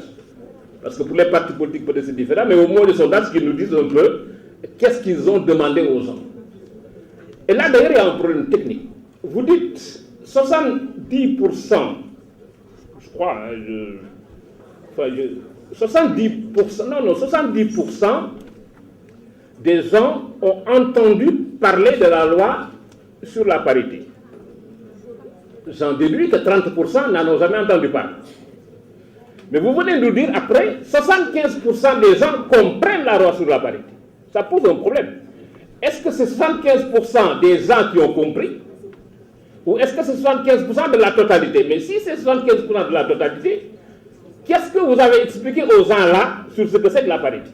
parce que pour les partis politiques peut-être c'est différent, mais au moins le sondage qui nous disent un peu qu'est-ce qu'ils ont demandé aux gens. Et là d'ailleurs il y a un problème technique. Vous dites 70%, je crois, 70% des gens ont entendu parler de la loi sur la parité. J'en déduis que 30% n'en ont jamais entendu parler. Mais vous venez nous dire après, 75% des gens comprennent la loi sur la parité. Ça pose un problème. Est-ce que c'est 75% des gens qui ont compris? Ou est-ce que c'est 75% de la totalité? Mais si c'est 75% de la totalité, qu'est-ce que vous avez expliqué aux gens là sur ce que c'est que la parité?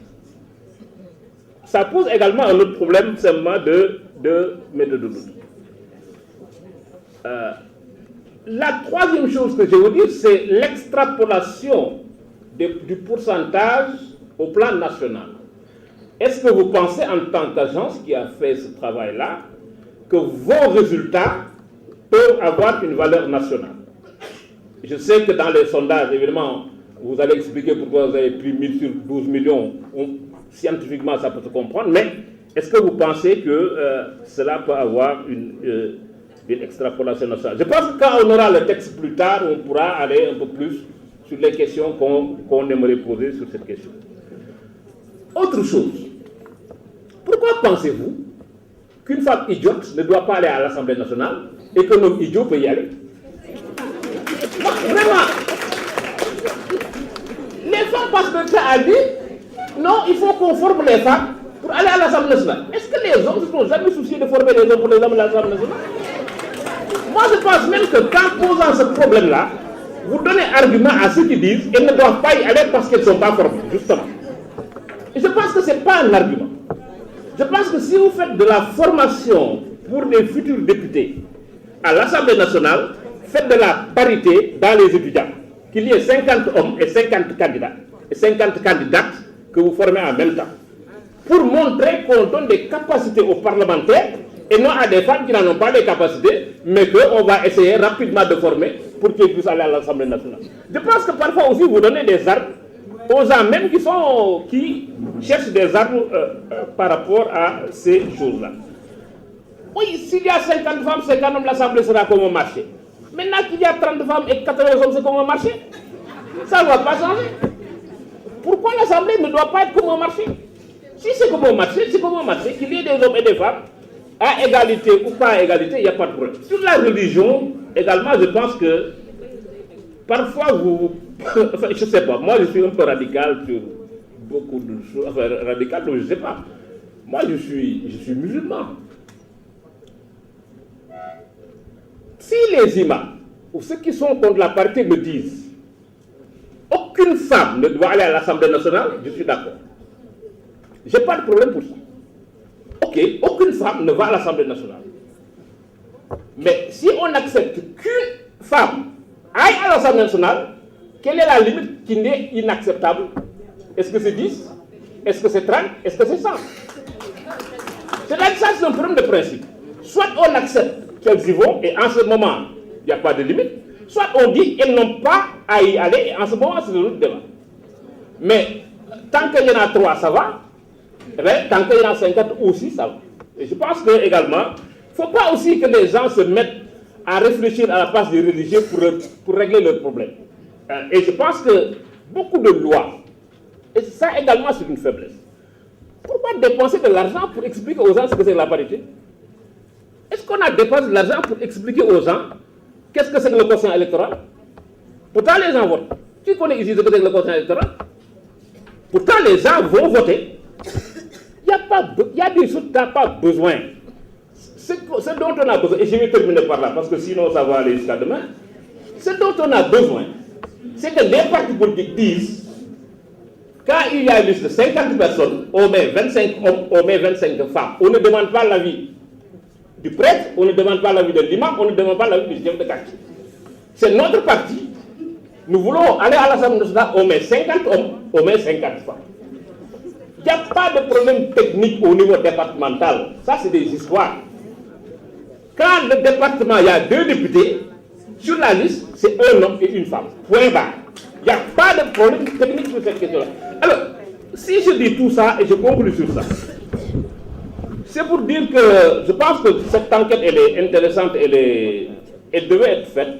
Ça pose également un autre problème seulement de méthodologie. La troisième chose que je veux dire, c'est l'extrapolation du pourcentage au plan national. Est-ce que vous pensez, en tant qu'agence qui a fait ce travail-là, que vos résultats peuvent avoir une valeur nationale? Je sais que dans les sondages, évidemment, vous allez expliquer pourquoi vous avez pris 1000 sur 12 millions. Scientifiquement, ça peut se comprendre, mais est-ce que vous pensez que cela peut avoir une extrapolation nationale? Je pense que quand on aura le texte plus tard, on pourra aller un peu plus sur les questions qu'on aimerait poser sur cette question. Autre chose, pourquoi pensez-vous qu'une femme idiote ne doit pas aller à l'Assemblée nationale et qu'un homme idiot peut y aller? Vraiment, les femmes passent le temps à dire non, il faut qu'on forme les femmes pour aller à l'Assemblée nationale. Est-ce que les hommes ne se sont jamais souciés de former les hommes pour les hommes à l'Assemblée nationale? Moi, je pense même que quand posant ce problème-là, vous donnez argument à ceux qui disent qu'elles ne doivent pas y aller parce qu'elles ne sont pas formées, justement. Et je pense que ce n'est pas un argument. Je pense que si vous faites de la formation pour les futurs députés à l'Assemblée nationale, faites de la parité dans les étudiants, qu'il y ait 50 hommes et 50 candidats, et 50 candidates que vous formez en même temps. pour montrer qu'on donne des capacités aux parlementaires et non à des femmes qui n'en ont pas des capacités, mais qu'on va essayer rapidement de former pour qu'ils puissent aller à l'Assemblée nationale. Je pense que parfois aussi vous donnez des armes aux gens même qui cherchent des armes par rapport à ces choses-là. Oui, s'il y a 50 femmes, 50 hommes, l'Assemblée sera comme un marché. Maintenant qu'il y a 30 femmes et 80 hommes, c'est comme un marché. Ça ne va pas changer. Pourquoi l'Assemblée ne doit pas être comme un marché? Si c'est comme un marché, c'est comme un marché, qu'il y ait des hommes et des femmes, à égalité ou pas à égalité, il n'y a pas de problème. Sur la religion, également, je pense que parfois vous... Enfin, je ne sais pas, moi je suis un peu radical sur beaucoup de choses. Enfin, radical, donc je ne sais pas. Moi je suis musulman. Si les imams, ou ceux qui sont contre la parité me disent aucune femme ne doit aller à l'Assemblée nationale, je suis d'accord. Je n'ai pas de problème pour ça. Ok, aucune femme ne va à l'Assemblée nationale. Mais si on accepte qu'une femme aille à l'Assemblée nationale, quelle est la limite qui n'est inacceptable? Est-ce que c'est 10? Est-ce que c'est 30? Est-ce que c'est 100? C'est-à-dire ça, c'est un problème de principe. Soit on accepte qu'elles y vont, et en ce moment, il n'y a pas de limite, soit on dit qu'elles n'ont pas à y aller, et en ce moment, c'est le débat. Mais tant qu'il y en a 3, ça va. Eh bien, tant qu'il y en a 50 aussi, ça va. Et je pense que également, il ne faut pas aussi que les gens se mettent à réfléchir à la place des religieux pour régler leurs problèmes. Et je pense que beaucoup de lois, et ça également c'est une faiblesse. Pourquoi dépenser de l'argent pour expliquer aux gens ce que c'est la parité? Est-ce qu'on a dépensé de l'argent pour expliquer aux gens qu'est-ce que c'est que le quotient électoral? Pourtant les gens votent. Tu connais ici ce que c'est que le quotient électoral? Pourtant les gens vont voter. Il y a des choses dont on n'a pas besoin. Ce dont on a besoin, et je vais terminer par là, parce que sinon ça va aller jusqu'à demain. Ce dont on a besoin, c'est que les partis politiques disent, quand il y a une liste de 50 personnes, on met 25 hommes, on met 25 femmes. On ne demande pas l'avis du prêtre, on ne demande pas l'avis de l'imam, on ne demande pas l'avis du chef de quartier. C'est notre parti. Nous voulons aller à l'Assemblée nationale, on met 50 hommes, on met 50 femmes. Il n'y a pas de problème technique au niveau départemental. Ça, c'est des histoires. Quand le département, il y a 2 députés, sur la liste, c'est un homme et une femme. Point barre. Il n'y a pas de problème technique sur cette question-là. Alors, si je dis tout ça et je conclue sur ça, c'est pour dire que je pense que cette enquête, elle est intéressante, elle devait être faite,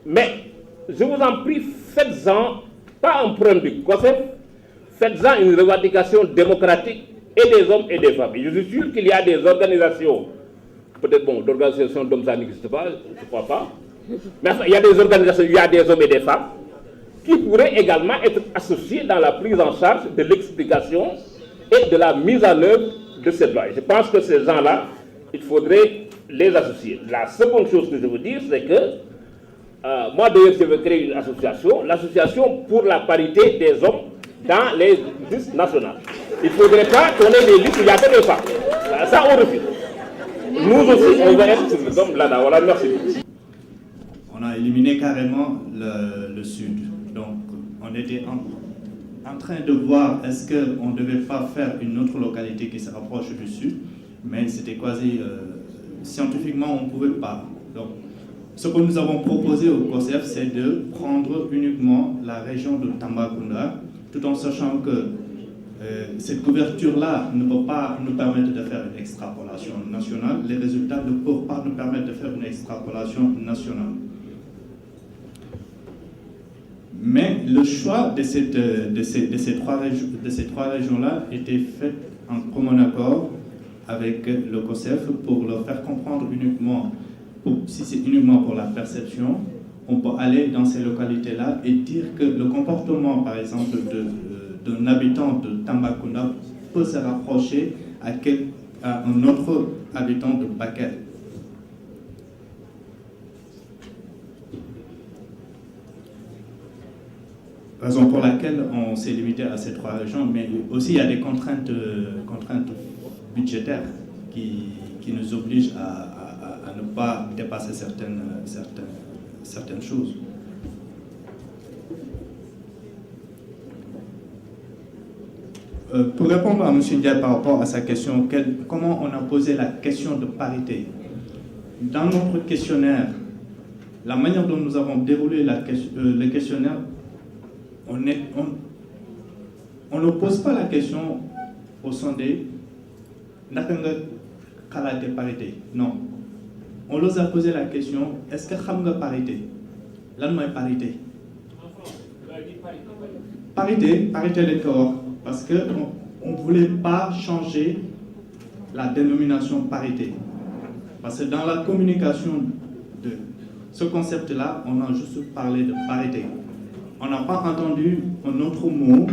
mais je vous en prie, faites-en, pas un problème du COSEF, faites-en une revendication démocratique et des hommes et des femmes. Et je suis sûr qu'il y a des organisations, peut-être bon, d'organisations d'hommes, ça n'existe pas, je ne crois pas, mais enfin, il y a des organisations, il y a des hommes et des femmes qui pourraient également être associés dans la prise en charge de l'explication et de la mise en œuvre de cette loi. Et je pense que ces gens-là, il faudrait les associer. La seconde chose que je veux dire, c'est que moi d'ailleurs je veux créer une association, l'association pour la parité des hommes dans les listes nationales. Il ne faudrait pas qu'on ait des listes où il n'y a que des femmes. Ça, on refuse. Nous aussi, on va être sur les hommes là-dedans. Voilà, merci. On a éliminé carrément le Sud. Donc, on était en train de voir est-ce qu'on ne devait pas faire une autre localité qui se rapproche du Sud, mais c'était quasi... scientifiquement, on ne pouvait pas. Donc, ce que nous avons proposé au COSEF, c'est de prendre uniquement la région de Tambacounda, tout en sachant que cette couverture-là ne peut pas nous permettre de faire une extrapolation nationale. Les résultats ne peuvent pas nous permettre de faire une extrapolation nationale. Mais le choix de ces trois régions-là était fait en commun accord avec le COSEF pour leur faire comprendre uniquement, si c'est uniquement pour la perception, on peut aller dans ces localités-là et dire que le comportement, par exemple, d'un habitant de Tambacounda peut se rapprocher à un autre habitant de Bakel. Raison pour laquelle on s'est limité à ces trois régions, mais aussi il y a des contraintes budgétaires qui nous obligent à ne pas dépasser certaines choses. Pour répondre à M. Ndiaye par rapport à sa question, comment on a posé la question de parité? Dans notre questionnaire, la manière dont nous avons déroulé le questionnaire, on ne pose pas la question au sondé parité. Non. On leur a posé la question, est-ce que vous avez parité? Là, nous avons parité. Parité l'électorat, parce qu'on ne voulait pas changer la dénomination parité. Parce que dans la communication de ce concept-là, on a juste parlé de parité. On n'a pas entendu un autre mot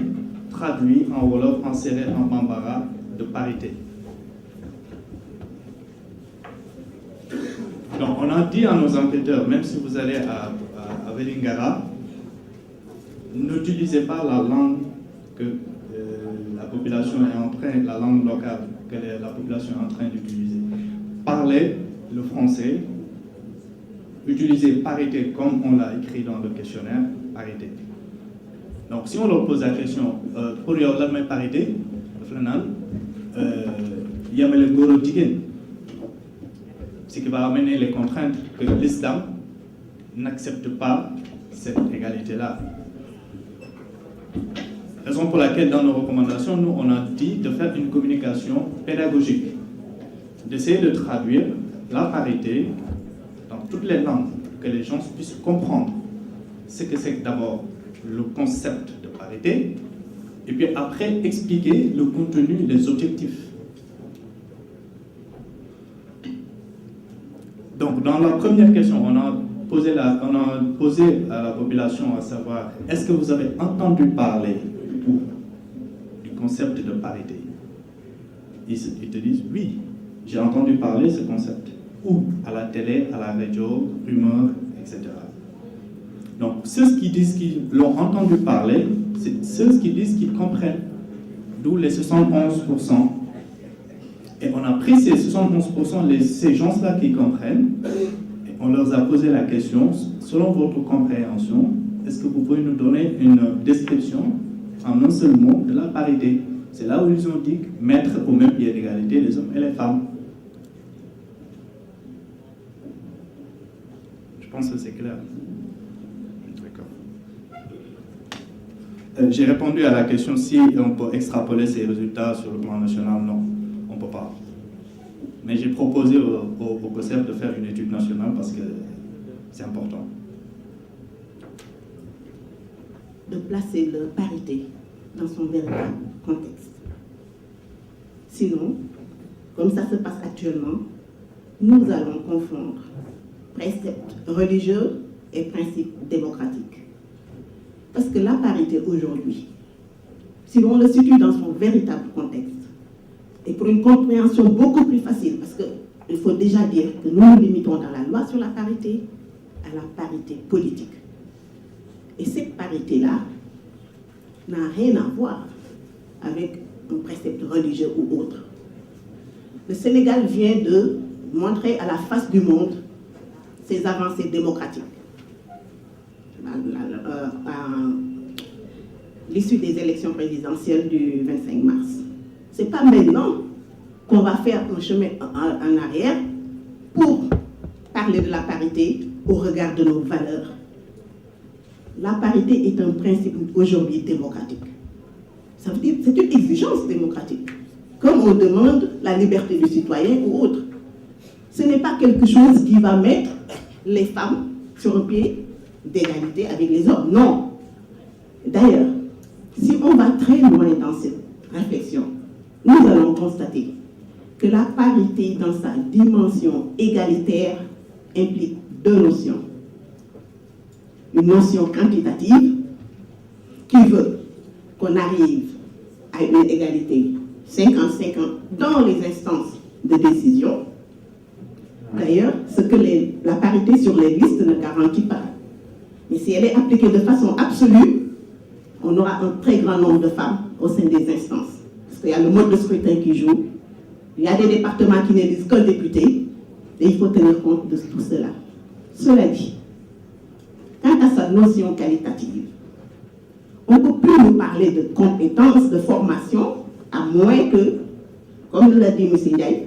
traduit en Wolof, en Sérère, en Bambara, de parité. Donc on a dit à nos enquêteurs, même si vous allez à Vélingara, n'utilisez pas la langue que la population est en train, la langue locale que la population est en train d'utiliser. Parlez le français, utilisez parité comme on l'a écrit dans le questionnaire, parité. Donc si on leur pose la question, pour y avoir la parité, il y a le goro digen, ce qui va amener les contraintes que l'islam n'accepte pas cette égalité-là. Raison pour laquelle dans nos recommandations, nous on a dit de faire une communication pédagogique, d'essayer de traduire la parité dans toutes les langues, que les gens puissent comprendre ce que c'est d'abord le concept de parité, et puis après expliquer le contenu, les objectifs. Donc dans la première question, on a posé à la population à savoir, est-ce que vous avez entendu parler du concept de parité? Ils te disent, oui, j'ai entendu parler de ce concept. Où? À la télé, à la radio, rumeurs, etc. Donc, ceux qui disent qu'ils l'ont entendu parler, c'est ceux qui disent qu'ils comprennent, d'où les 71%. Et on a pris ces 71%, ces gens-là qui comprennent, et on leur a posé la question, selon votre compréhension, est-ce que vous pouvez nous donner une description en un seul mot de la parité? C'est là où ils ont dit mettre au même pied d'égalité les hommes et les femmes. Je pense que c'est clair. D'accord. J'ai répondu à la question si on peut extrapoler ces résultats sur le plan national. Non, on ne peut pas. Mais j'ai proposé au COSEF de faire une étude nationale parce que c'est important. De placer la parité dans son véritable contexte. Sinon, comme ça se passe actuellement, nous allons confondre préceptes religieux et principes démocratiques. Parce que la parité aujourd'hui, si on le situe dans son véritable contexte, et pour une compréhension beaucoup plus facile, parce qu'il faut déjà dire que nous nous limitons dans la loi sur la parité à la parité politique. Et cette parité-là n'a rien à voir avec un précepte religieux ou autre. Le Sénégal vient de montrer à la face du monde ses avancées démocratiques. À l'issue des élections présidentielles du 25 mars. Ce n'est pas maintenant qu'on va faire un chemin en arrière pour parler de la parité au regard de nos valeurs. La parité est un principe aujourd'hui démocratique. Ça veut dire que c'est une exigence démocratique. Comme on demande la liberté du citoyen ou autre. Ce n'est pas quelque chose qui va mettre les femmes sur un pied d'égalité avec les hommes. Non. D'ailleurs, si on va très loin dans cette réflexion, nous allons constater que la parité dans sa dimension égalitaire implique deux notions. Une notion quantitative qui veut qu'on arrive à une égalité 50-50 dans les instances de décision. D'ailleurs, ce que la parité sur les listes ne garantit pas. Mais si elle est appliquée de façon absolue, on aura un très grand nombre de femmes au sein des instances. Parce qu'il y a le mode de scrutin qui joue, il y a des départements qui n'élisent qu'un député, et il faut tenir compte de tout cela. Cela dit, quant à sa notion qualitative, on ne peut plus nous parler de compétences, de formation, À moins que, comme l'a dit M. Ndiaye,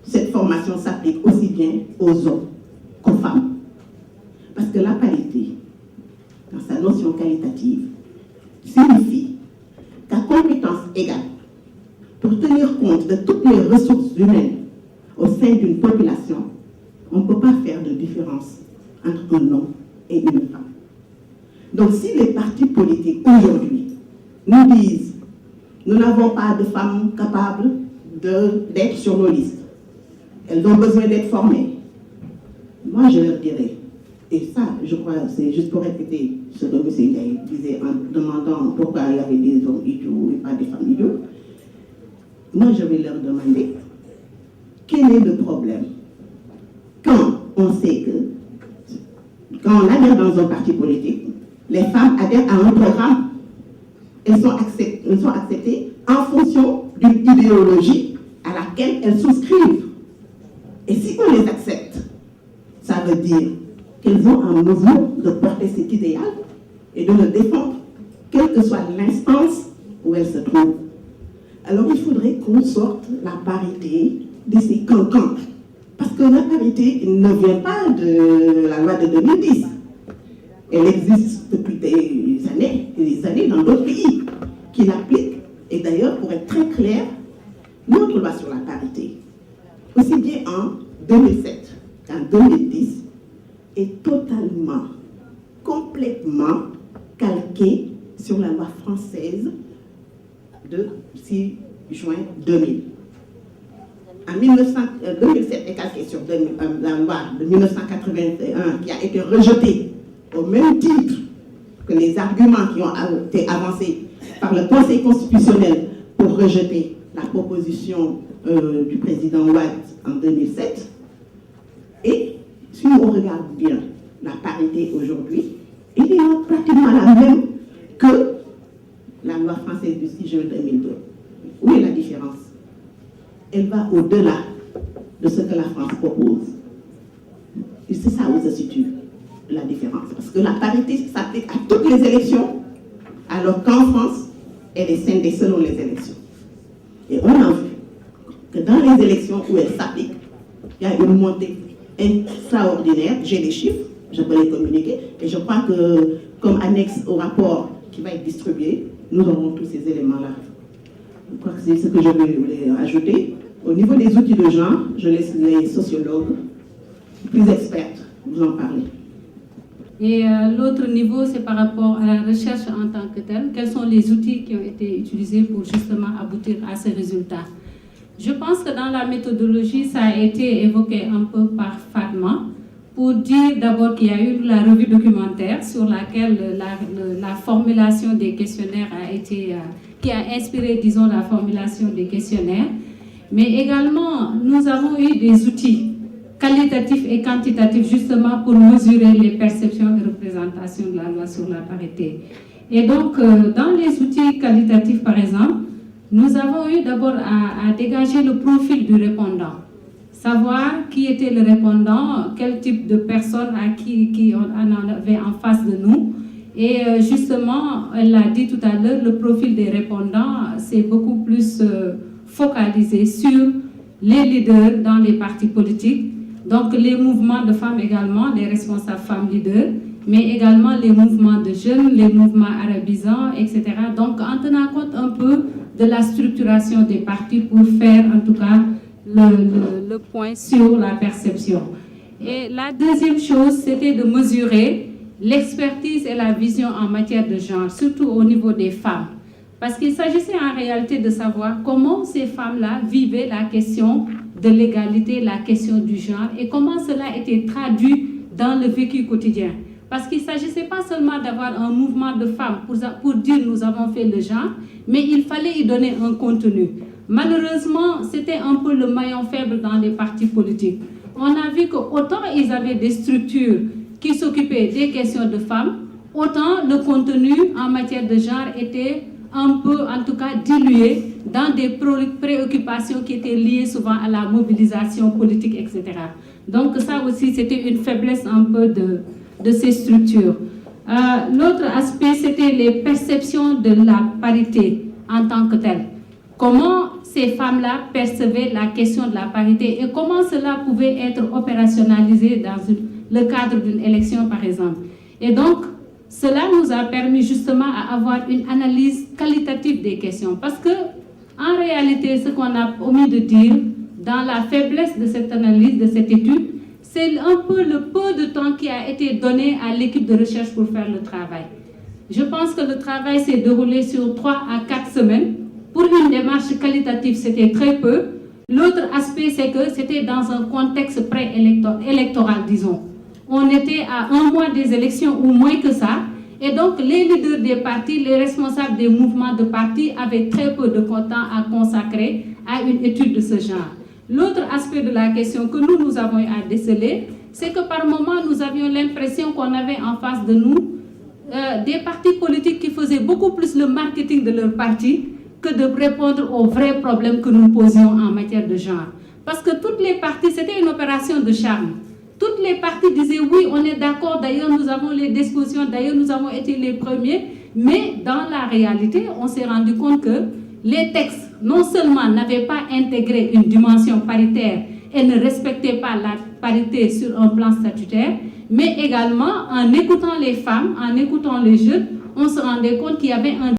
cette formation s'applique aussi bien aux hommes qu'aux femmes. Parce que la parité, dans sa notion qualitative, signifie qu'à compétence égale, pour tenir compte de toutes les ressources humaines au sein d'une population, on ne peut pas faire de différence entre un homme et une femme. Donc si les partis politiques aujourd'hui nous disent « nous n'avons pas de femmes capables d'être sur nos listes, elles ont besoin d'être formées », moi je leur dirais, et ça je crois c'est juste pour répéter ce que M. Ndiaye disait en demandant pourquoi il y avait des hommes idiots et pas des femmes idiots, moi je vais leur demander quel est le problème quand on sait que quand on adhère dans un parti politique, les femmes adhèrent à un programme. Elles sont acceptées en fonction d'une idéologie à laquelle elles souscrivent. Et si on les accepte, ça veut dire qu'elles ont un mouvement de porter cet idéal et de le défendre, quelle que soit l'instance où elles se trouvent. Alors il faudrait qu'on sorte la parité de ces cancans. Parce que la parité ne vient pas de la loi de 2010. Elle existe depuis des années dans d'autres pays qui l'appliquent. Et d'ailleurs, pour être très clair, notre loi sur la parité, aussi bien en 2007 qu'en 2010, est totalement, complètement calquée sur la loi française de 6 juin 2000. En 2007 est calquée sur la loi de 1981 qui a été rejetée au même titre que les arguments qui ont été avancés par le Conseil constitutionnel pour rejeter la proposition du président Wade en 2007. Et si on regarde bien la parité aujourd'hui, elle est pratiquement la même que la loi française du 6 juin 2002. Où est la différence? Elle va au-delà de ce que la France propose. Et c'est ça où se situe la différence. Parce que la parité s'applique à toutes les élections, alors qu'en France, elle est scindée selon les élections. Et on a vu que dans les élections où elle s'applique, il y a une montée extraordinaire. J'ai les chiffres, je peux les communiquer. Et je crois que, comme annexe au rapport qui va être distribué, nous aurons tous ces éléments-là. Je crois que c'est ce que je voulais ajouter. Au niveau des outils de genre, je laisse les sociologues plus experts vous en parler. Et l'autre niveau, c'est par rapport à la recherche en tant que telle. Quels sont les outils qui ont été utilisés pour justement aboutir à ces résultats? Je pense que dans la méthodologie, ça a été évoqué un peu par Fatma, pour dire d'abord qu'il y a eu la revue documentaire sur laquelle la formulation des questionnaires a été, qui a inspiré, disons, la formulation des questionnaires. Mais également, nous avons eu des outils qualitatifs et quantitatifs justement pour mesurer les perceptions et représentations de la loi sur la parité. Et donc, dans les outils qualitatifs, par exemple, nous avons eu d'abord à dégager le profil du répondant. Savoir qui était le répondant, quel type de personne à qui on en avait en face de nous. Et justement, elle l'a dit tout à l'heure, le profil des répondants, c'est beaucoup plus focalisé sur les leaders dans les partis politiques, donc les mouvements de femmes également, les responsables femmes leaders, mais également les mouvements de jeunes, les mouvements arabisants, etc. Donc en tenant compte un peu de la structuration des partis pour faire en tout cas le point sur la perception. Et la deuxième chose, c'était de mesurer l'expertise et la vision en matière de genre, surtout au niveau des femmes. Parce qu'il s'agissait en réalité de savoir comment ces femmes-là vivaient la question de l'égalité, la question du genre, et comment cela était traduit dans le vécu quotidien. Parce qu'il ne s'agissait pas seulement d'avoir un mouvement de femmes pour dire nous avons fait le genre, mais il fallait y donner un contenu. Malheureusement, c'était un peu le maillon faible dans les partis politiques. On a vu qu'autant ils avaient des structures qui s'occupaient des questions de femmes, autant le contenu en matière de genre était un peu, en tout cas, dilué dans des préoccupations qui étaient liées souvent à la mobilisation politique, etc. Donc ça aussi, c'était une faiblesse un peu de ces structures. L'autre aspect, c'était les perceptions de la parité en tant que telle. comment ces femmes-là percevaient la question de la parité et comment cela pouvait être opérationnalisé dans le cadre d'une élection, par exemple. Et donc, cela nous a permis justement à avoir une analyse qualitative des questions. Parce que, en réalité, ce qu'on a omis de dire, dans la faiblesse de cette analyse, de cette étude, c'est un peu le peu de temps qui a été donné à l'équipe de recherche pour faire le travail. Je pense que le travail s'est déroulé sur 3 à 4 semaines. Pour une démarche qualitative, c'était très peu. L'autre aspect, c'est que c'était dans un contexte pré-électoral, disons. On était à 1 mois des élections ou moins que ça. Et donc, les leaders des partis, les responsables des mouvements de partis avaient très peu de temps à consacrer à une étude de ce genre. L'autre aspect de la question que nous avons eu à déceler, c'est que par moments, nous avions l'impression qu'on avait en face de nous des partis politiques qui faisaient beaucoup plus le marketing de leur parti que de répondre aux vrais problèmes que nous posions en matière de genre. Parce que toutes les parties, c'était une opération de charme. Toutes les parties disaient oui, on est d'accord, d'ailleurs nous avons les dispositions, d'ailleurs nous avons été les premiers, mais dans la réalité, on s'est rendu compte que les textes, non seulement n'avaient pas intégré une dimension paritaire et ne respectaient pas la parité sur un plan statutaire, mais également en écoutant les femmes, en écoutant les jeunes, on se rendait compte qu'il y avait un